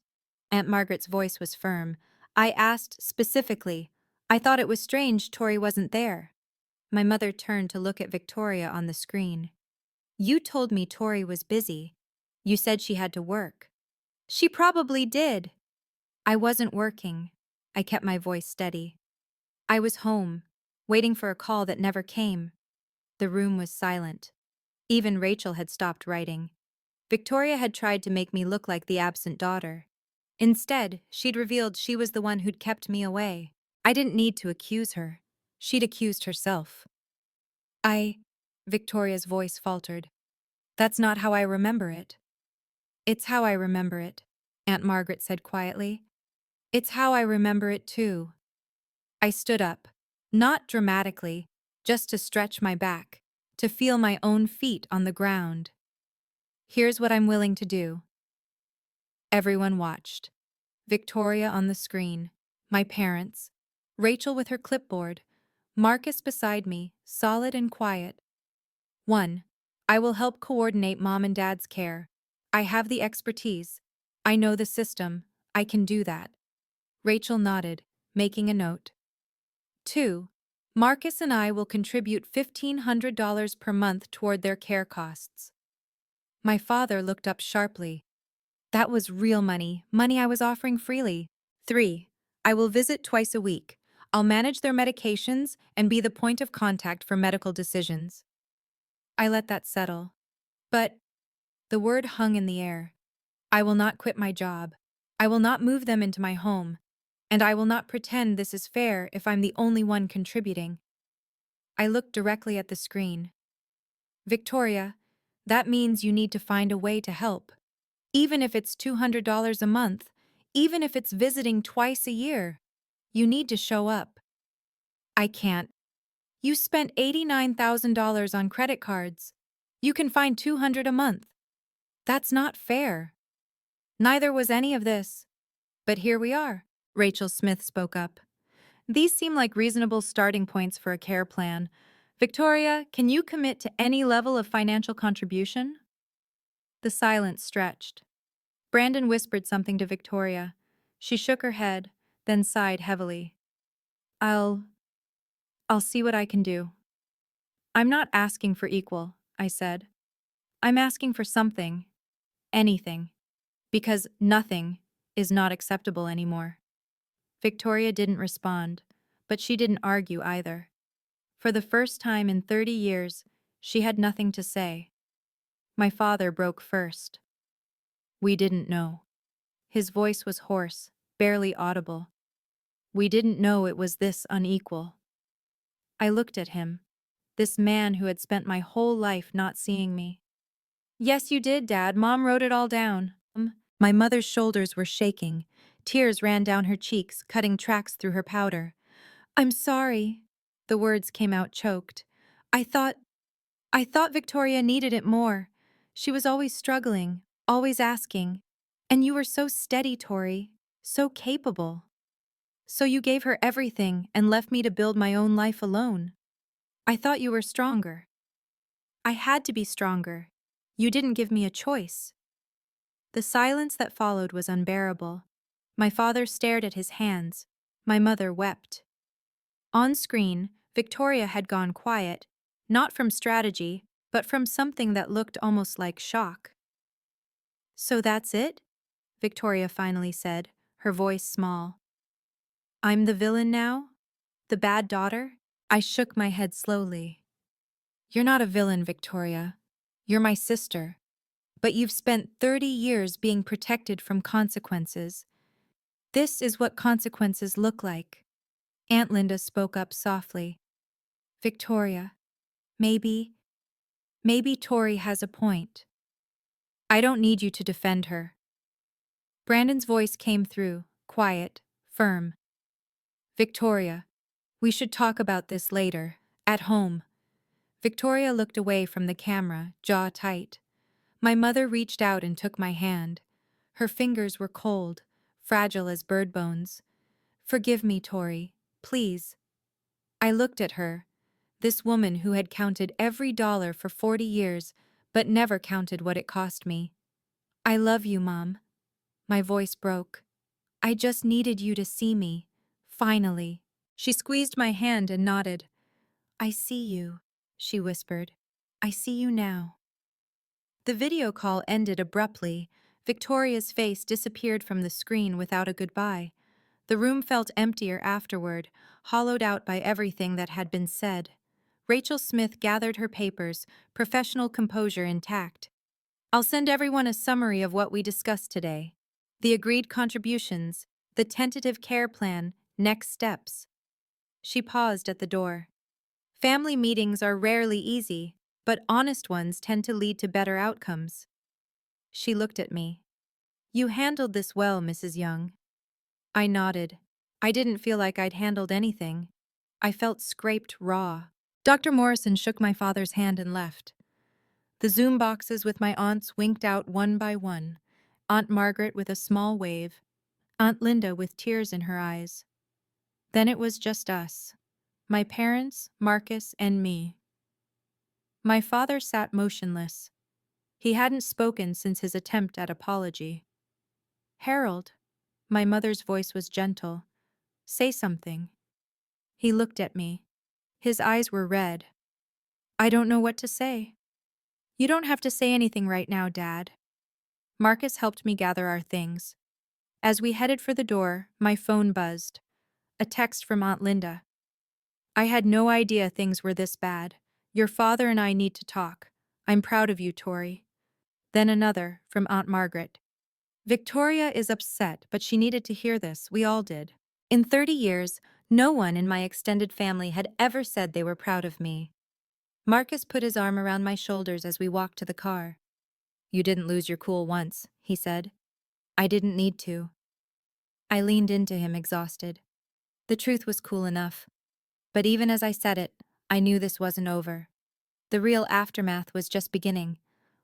Aunt Margaret's voice was firm. I asked specifically. I thought it was strange Tori wasn't there. My mother turned to look at Victoria on the screen. You told me Tori was busy. You said she had to work. She probably did. I wasn't working. I kept my voice steady. I was home, waiting for a call that never came. The room was silent. Even Rachel had stopped writing. Victoria had tried to make me look like the absent daughter. Instead, she'd revealed she was the one who'd kept me away. I didn't need to accuse her. She'd accused herself. Victoria's voice faltered. That's not how I remember it. It's how I remember it, Aunt Margaret said quietly. It's how I remember it too. I stood up, not dramatically, just to stretch my back, to feel my own feet on the ground. Here's what I'm willing to do. Everyone watched. Victoria on the screen, my parents, Rachel with her clipboard, Marcus beside me, solid and quiet. 1. I will help coordinate Mom and Dad's care. I have the expertise. I know the system. I can do that. Rachel nodded, making a note. 2. Marcus and I will contribute $1,500 per month toward their care costs. My father looked up sharply. That was real money, money I was offering freely. 3. I will visit twice a week. I'll manage their medications and be the point of contact for medical decisions. I let that settle. But the word hung in the air. I will not quit my job. I will not move them into my home. And I will not pretend this is fair if I'm the only one contributing. I looked directly at the screen. Victoria, that means you need to find a way to help. Even if it's $200 a month, even if it's visiting twice a year, you need to show up. I can't. You spent $89,000 on credit cards. You can find $200 a month. That's not fair. Neither was any of this. But here we are, Rachel Smith spoke up. These seem like reasonable starting points for a care plan. Victoria, can you commit to any level of financial contribution? The silence stretched. Brandon whispered something to Victoria. She shook her head, then sighed heavily. I'll I'll see what I can do. I'm not asking for equal, I said. I'm asking for something, anything, because nothing is not acceptable anymore. Victoria didn't respond, but she didn't argue either. For the first time in 30 years, she had nothing to say. My father broke first. We didn't know. His voice was hoarse, barely audible. We didn't know it was this unequal. I looked at him, this man who had spent my whole life not seeing me. Yes, you did, Dad. Mom wrote it all down. My mother's shoulders were shaking. Tears ran down her cheeks, cutting tracks through her powder. I'm sorry. The words came out choked. I thought I thought Victoria needed it more. She was always struggling, always asking. And you were so steady, Tori, so capable. So you gave her everything and left me to build my own life alone. I thought you were stronger. I had to be stronger. You didn't give me a choice. The silence that followed was unbearable. My father stared at his hands. My mother wept. On screen, Victoria had gone quiet, not from strategy, but from something that looked almost like shock. So that's it? Victoria finally said, her voice small. I'm the villain now? The bad daughter? I shook my head slowly. You're not a villain, Victoria. You're my sister. But you've spent 30 years being protected from consequences. This is what consequences look like. Aunt Linda spoke up softly. Victoria, maybe Tori has a point. I don't need you to defend her. Brandon's voice came through, quiet, firm. Victoria, we should talk about this later, at home. Victoria looked away from the camera, jaw tight. My mother reached out and took my hand. Her fingers were cold, fragile as bird bones. Forgive me, Tori, please. I looked at her, this woman who had counted every dollar for 40 years, but never counted what it cost me. I love you, Mom. My voice broke. I just needed you to see me. Finally. She squeezed my hand and nodded. I see you, she whispered. I see you now. The video call ended abruptly. Victoria's face disappeared from the screen without a goodbye. The room felt emptier afterward, hollowed out by everything that had been said. Rachel Smith gathered her papers, professional composure intact. I'll send everyone a summary of what we discussed today. The agreed contributions, the tentative care plan, next steps. She paused at the door. Family meetings are rarely easy, but honest ones tend to lead to better outcomes. She looked at me. You handled this well, Mrs. Young. I nodded. I didn't feel like I'd handled anything. I felt scraped raw. Dr. Morrison shook my father's hand and left. The Zoom boxes with my aunts winked out one by one. Aunt Margaret with a small wave. Aunt Linda with tears in her eyes. Then it was just us. My parents, Marcus, and me. My father sat motionless. He hadn't spoken since his attempt at apology. Harold, my mother's voice was gentle. Say something. He looked at me. His eyes were red. I don't know what to say. You don't have to say anything right now, Dad. Marcus helped me gather our things. As we headed for the door, my phone buzzed. A text from Aunt Linda. I had no idea things were this bad. Your father and I need to talk. I'm proud of you, Tori. Then another, from Aunt Margaret. Victoria is upset, but she needed to hear this. We all did. In 30 years, no one in my extended family had ever said they were proud of me. Marcus put his arm around my shoulders as we walked to the car. You didn't lose your cool once, he said. I didn't need to. I leaned into him, exhausted. The truth was cool enough. But even as I said it, I knew this wasn't over. The real aftermath was just beginning.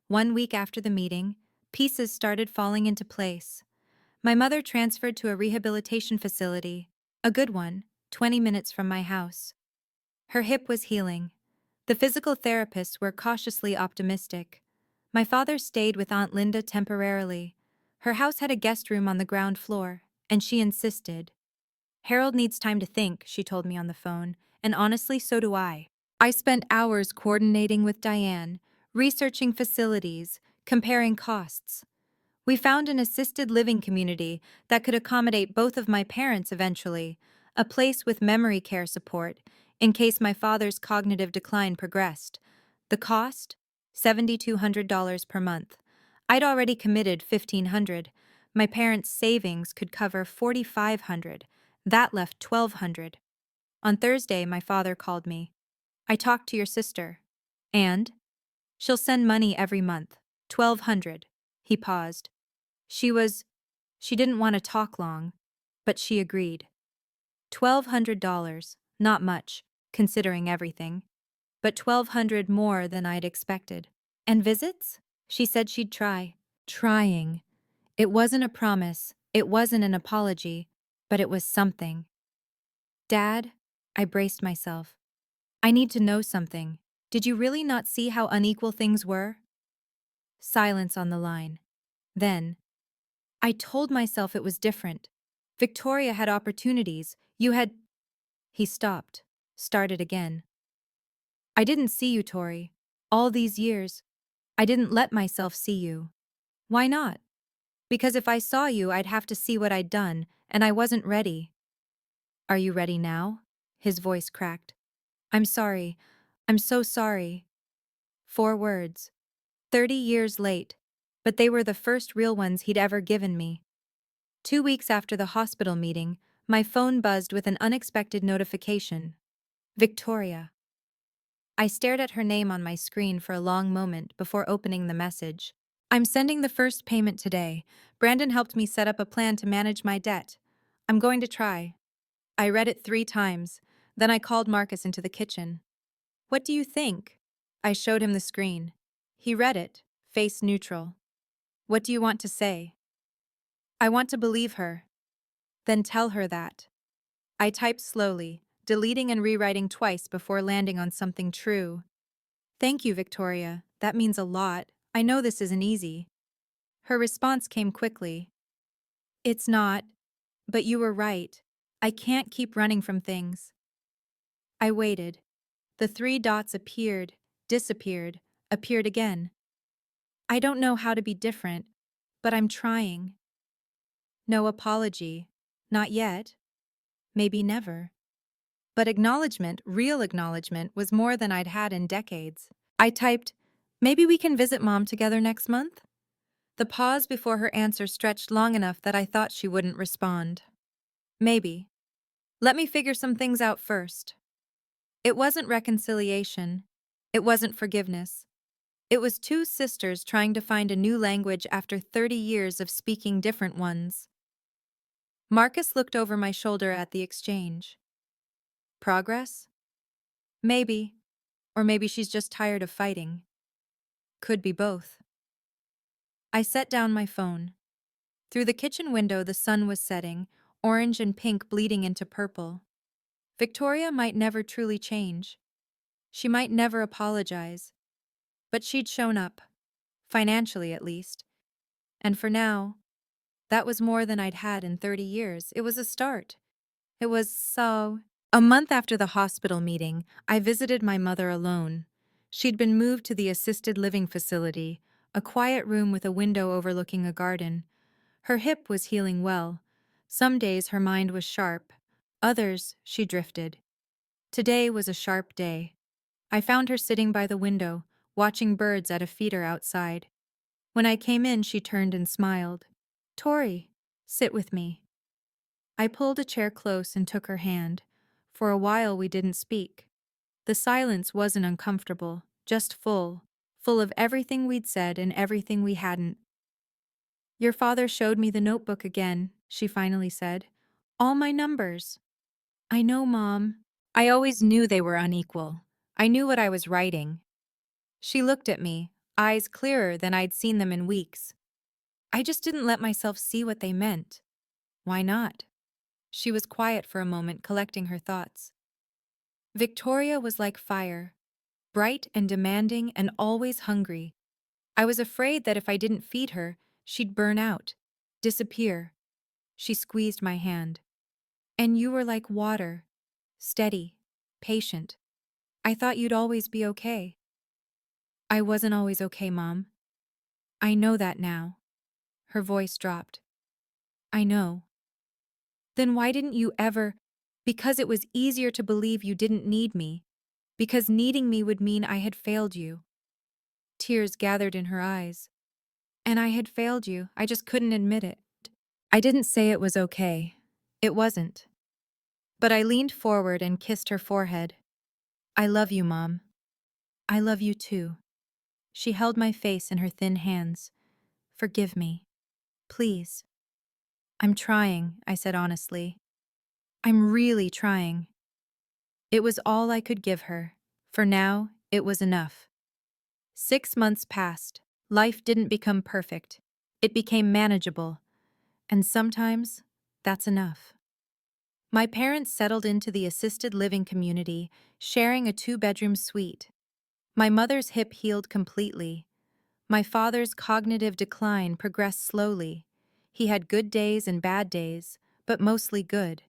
1 week after the meeting, pieces started falling into place. My mother transferred to a rehabilitation facility, a good one, 20 minutes from my house. Her hip was healing. The physical therapists were cautiously optimistic. My father stayed with Aunt Linda temporarily. Her house had a guest room on the ground floor, and she insisted. Harold needs time to think, she told me on the phone, and honestly, so do I. I spent hours coordinating with Diane, researching facilities, comparing costs. We found an assisted living community that could accommodate both of my parents eventually, a place with memory care support, in case my father's cognitive decline progressed. The cost? $7,200 per month. I'd already committed $1,500. My parents' savings could cover $4,500. That left $1,200. On Thursday, my father called me. I talked to your sister. And? She'll send money every month. 1,200. He paused. She didn't want to talk long, but she agreed. $1,200, not much, considering everything, but 1,200 more than I'd expected. And visits? She said she'd try. Trying. It wasn't a promise, it wasn't an apology, but it was something. Dad, I braced myself. I need to know something. Did you really not see how unequal things were? Silence on the line. Then, I told myself it was different. Victoria had opportunities. You had. He stopped, started again. I didn't see you, Tori. All these years, I didn't let myself see you. Why not? Because if I saw you, I'd have to see what I'd done, and I wasn't ready. Are you ready now? His voice cracked. I'm sorry. I'm so sorry. 4 words. 30 years late. But they were the first real ones he'd ever given me. 2 weeks after the hospital meeting, my phone buzzed with an unexpected notification. Victoria. I stared at her name on my screen for a long moment before opening the message. I'm sending the first payment today. Brandon helped me set up a plan to manage my debt. I'm going to try. I read it 3 times. Then I called Marcus into the kitchen. What do you think? I showed him the screen. He read it, face neutral. What do you want to say? I want to believe her. Then tell her that. I typed slowly, deleting and rewriting twice before landing on something true. Thank you, Victoria. That means a lot. I know this isn't easy. Her response came quickly. It's not, but you were right. I can't keep running from things. I waited. The 3 dots appeared, disappeared, appeared again. I don't know how to be different, but I'm trying. No apology. Not yet. Maybe never. But acknowledgement, real acknowledgement, was more than I'd had in decades. I typed, maybe we can visit Mom together next month? The pause before her answer stretched long enough that I thought she wouldn't respond. Maybe. Let me figure some things out first. It wasn't reconciliation. It wasn't forgiveness. It was 2 sisters trying to find a new language after 30 years of speaking different ones. Marcus looked over my shoulder at the exchange. Progress? Maybe. Or maybe she's just tired of fighting. Could be both. I set down my phone. Through the kitchen window, the sun was setting, orange and pink bleeding into purple. Victoria might never truly change. She might never apologize. But she'd shown up. Financially, at least. And for now, that was more than I'd had in 30 years. It was a start. It was so. A month after the hospital meeting, I visited my mother alone. She'd been moved to the assisted living facility, a quiet room with a window overlooking a garden. Her hip was healing well. Some days her mind was sharp. Others, she drifted. Today was a sharp day. I found her sitting by the window, watching birds at a feeder outside. When I came in, she turned and smiled. Tori, sit with me. I pulled a chair close and took her hand. For a while we didn't speak. The silence wasn't uncomfortable, just full of everything we'd said and everything we hadn't. Your father showed me the notebook again, she finally said. All my numbers. I know, Mom. I always knew they were unequal. I knew what I was writing. She looked at me, eyes clearer than I'd seen them in weeks. I just didn't let myself see what they meant. Why not? She was quiet for a moment, collecting her thoughts. Victoria was like fire, bright and demanding and always hungry. I was afraid that if I didn't feed her, she'd burn out, disappear. She squeezed my hand. And you were like water, steady, patient. I thought you'd always be okay. I wasn't always okay, Mom. I know that now. Her voice dropped. I know. Then why didn't you ever? Because it was easier to believe you didn't need me. Because needing me would mean I had failed you. Tears gathered in her eyes. And I had failed you, I just couldn't admit it. I didn't say it was okay. It wasn't. But I leaned forward and kissed her forehead. I love you, Mom. I love you too. She held my face in her thin hands. Forgive me. Please. I'm trying, I said honestly. I'm really trying. It was all I could give her. For now, it was enough. 6 months passed. Life didn't become perfect. It became manageable. And sometimes, that's enough. My parents settled into the assisted living community, sharing a 2-bedroom suite. My mother's hip healed completely. My father's cognitive decline progressed slowly. He had good days and bad days, but mostly good.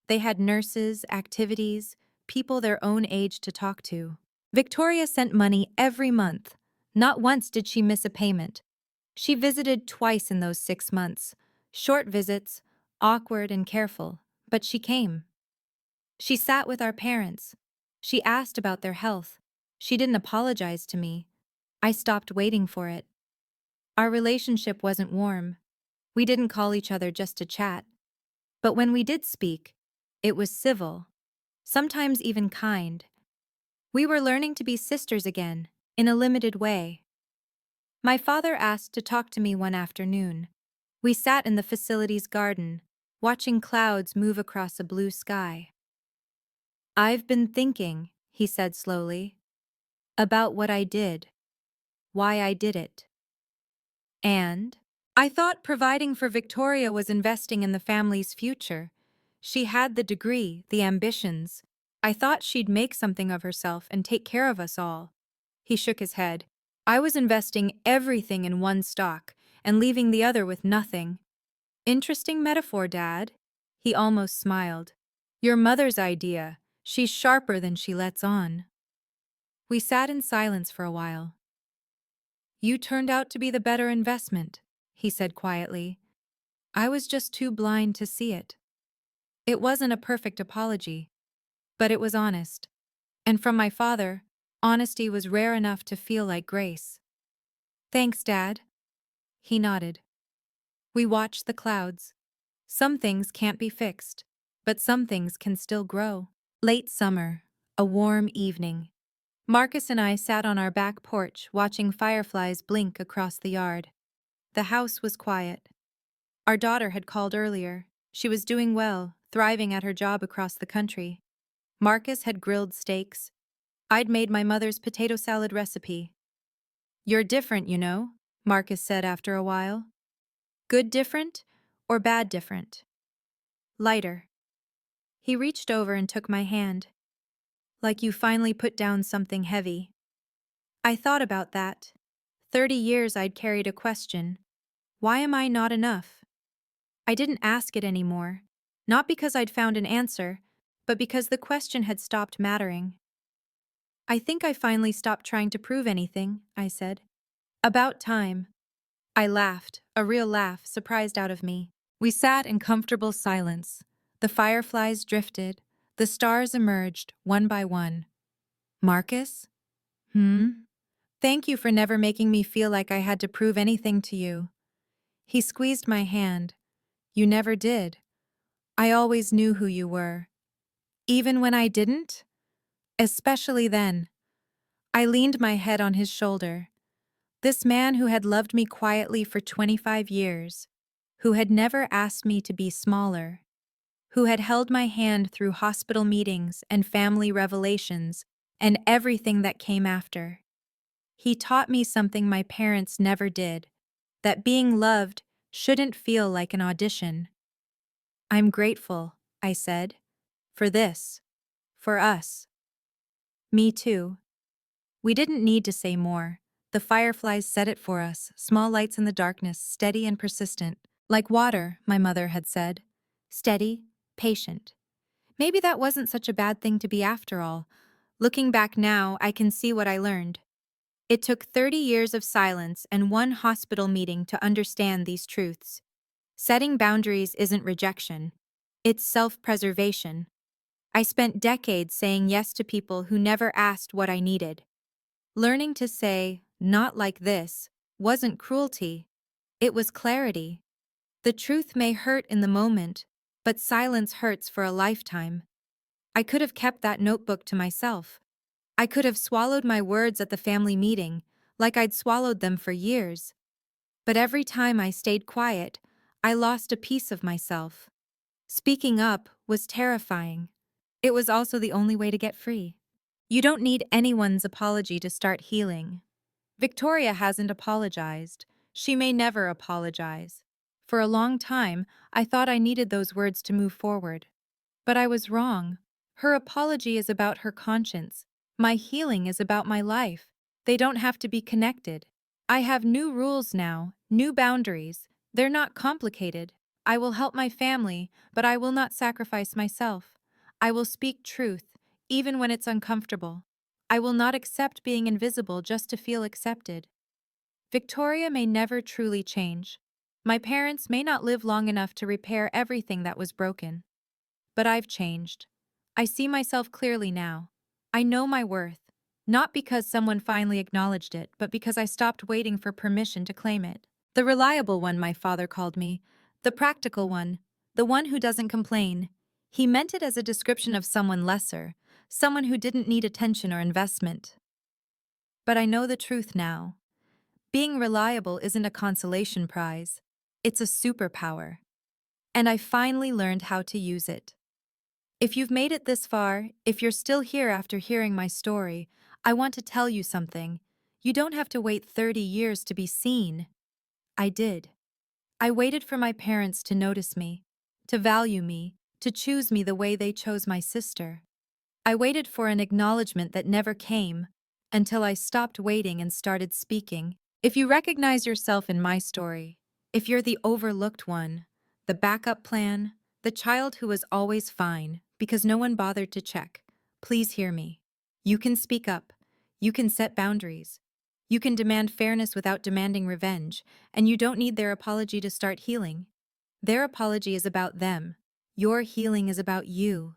They had nurses, activities, people their own age to talk to. Victoria sent money every month. Not once did she miss a payment. She visited twice in those 6 months. Short visits, awkward and careful, but she came. She sat with our parents. She asked about their health. She didn't apologize to me. I stopped waiting for it. Our relationship wasn't warm. We didn't call each other just to chat. But when we did speak, it was civil, sometimes even kind. We were learning to be sisters again, in a limited way. My father asked to talk to me one afternoon. We sat in the facility's garden, watching clouds move across a blue sky. I've been thinking, he said slowly, about what I did, why I did it. And I thought providing for Victoria was investing in the family's future. She had the degree, the ambitions. I thought she'd make something of herself and take care of us all. He shook his head. I was investing everything in one stock and leaving the other with nothing. Interesting metaphor, Dad. He almost smiled. Your mother's idea. She's sharper than she lets on. We sat in silence for a while. You turned out to be the better investment, he said quietly. I was just too blind to see it. It wasn't a perfect apology, but it was honest. And from my father, honesty was rare enough to feel like grace. Thanks, Dad. He nodded. We watched the clouds. Some things can't be fixed, but some things can still grow. Late summer, a warm evening. Marcus and I sat on our back porch watching fireflies blink across the yard. The house was quiet. Our daughter had called earlier. She was doing well, thriving at her job across the country. Marcus had grilled steaks. I'd made my mother's potato salad recipe. You're different, you know, Marcus said after a while. Good different or bad different? Lighter. He reached over and took my hand. Like you finally put down something heavy. I thought about that. 30 years I'd carried a question. Why am I not enough? I didn't ask it anymore. Not because I'd found an answer, but because the question had stopped mattering. I think I finally stopped trying to prove anything, I said. About time. I laughed, a real laugh surprised out of me. We sat in comfortable silence. The fireflies drifted. The stars emerged, one by one. Marcus? Thank you for never making me feel like I had to prove anything to you. He squeezed my hand. You never did. I always knew who you were. Even when I didn't? Especially then. I leaned my head on his shoulder. This man who had loved me quietly for 25 years, who had never asked me to be smaller, who had held my hand through hospital meetings and family revelations and everything that came after. He taught me something my parents never did, that being loved shouldn't feel like an audition. I'm grateful, I said, for this, for us. Me too. We didn't need to say more. The fireflies said it for us, small lights in the darkness, steady and persistent. Like water, my mother had said. Steady, patient. Maybe that wasn't such a bad thing to be after all. Looking back now, I can see what I learned. It took 30 years of silence and one hospital meeting to understand these truths. Setting boundaries isn't rejection, it's self-preservation. I spent decades saying yes to people who never asked what I needed. Learning to say, not like this, wasn't cruelty, it was clarity. The truth may hurt in the moment, but silence hurts for a lifetime. I could have kept that notebook to myself. I could have swallowed my words at the family meeting, like I'd swallowed them for years. But every time I stayed quiet, I lost a piece of myself. Speaking up was terrifying. It was also the only way to get free. You don't need anyone's apology to start healing. Victoria hasn't apologized. She may never apologize. For a long time, I thought I needed those words to move forward. But I was wrong. Her apology is about her conscience. My healing is about my life. They don't have to be connected. I have new rules now, new boundaries. They're not complicated. I will help my family, but I will not sacrifice myself. I will speak truth, even when it's uncomfortable. I will not accept being invisible just to feel accepted. Victoria may never truly change. My parents may not live long enough to repair everything that was broken. But I've changed. I see myself clearly now. I know my worth, not because someone finally acknowledged it, but because I stopped waiting for permission to claim it. The reliable one, my father called me. The practical one. The one who doesn't complain. He meant it as a description of someone lesser, someone who didn't need attention or investment. But I know the truth now. Being reliable isn't a consolation prize. It's a superpower. And I finally learned how to use it. If you've made it this far, if you're still here after hearing my story, I want to tell you something. You don't have to wait 30 years to be seen. I did. I waited for my parents to notice me, to value me, to choose me the way they chose my sister. I waited for an acknowledgement that never came, until I stopped waiting and started speaking. If you recognize yourself in my story, if you're the overlooked one, the backup plan, the child who was always fine because no one bothered to check, please hear me. You can speak up. You can set boundaries. You can demand fairness without demanding revenge, and you don't need their apology to start healing. Their apology is about them. Your healing is about you.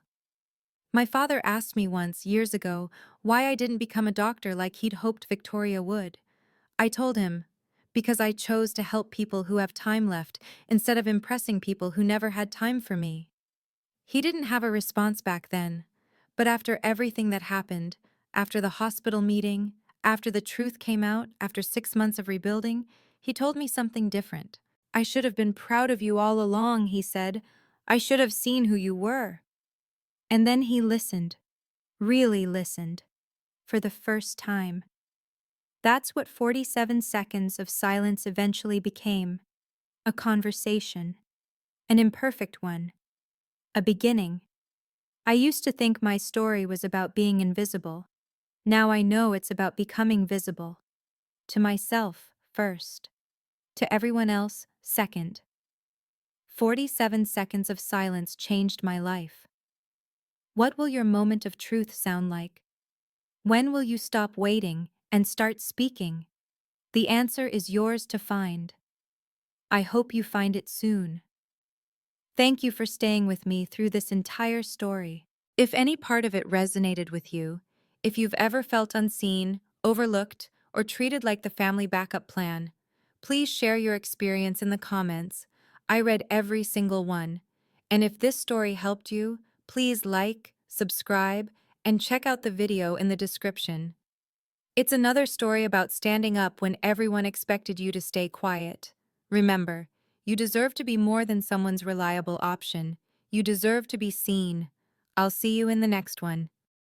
My father asked me once, years ago, why I didn't become a doctor like he'd hoped Victoria would. I told him, because I chose to help people who have time left instead of impressing people who never had time for me. He didn't have a response back then, but after everything that happened, after the hospital meeting, after the truth came out, after 6 months of rebuilding, he told me something different. I should have been proud of you all along, he said. I should have seen who you were. And then he listened, really listened, for the first time. That's what 47 seconds of silence eventually became. A conversation. An imperfect one. A beginning. I used to think my story was about being invisible. Now I know it's about becoming visible. To myself, first. To everyone else, second. 47 seconds of silence changed my life. What will your moment of truth sound like? When will you stop waiting and start speaking? The answer is yours to find. I hope you find it soon. Thank you for staying with me through this entire story. If any part of it resonated with you, if you've ever felt unseen, overlooked, or treated like the family backup plan, please share your experience in the comments. I read every single one. And if this story helped you, please like, subscribe, and check out the video in the description. It's another story about standing up when everyone expected you to stay quiet. Remember, you deserve to be more than someone's reliable option. You deserve to be seen. I'll see you in the next one.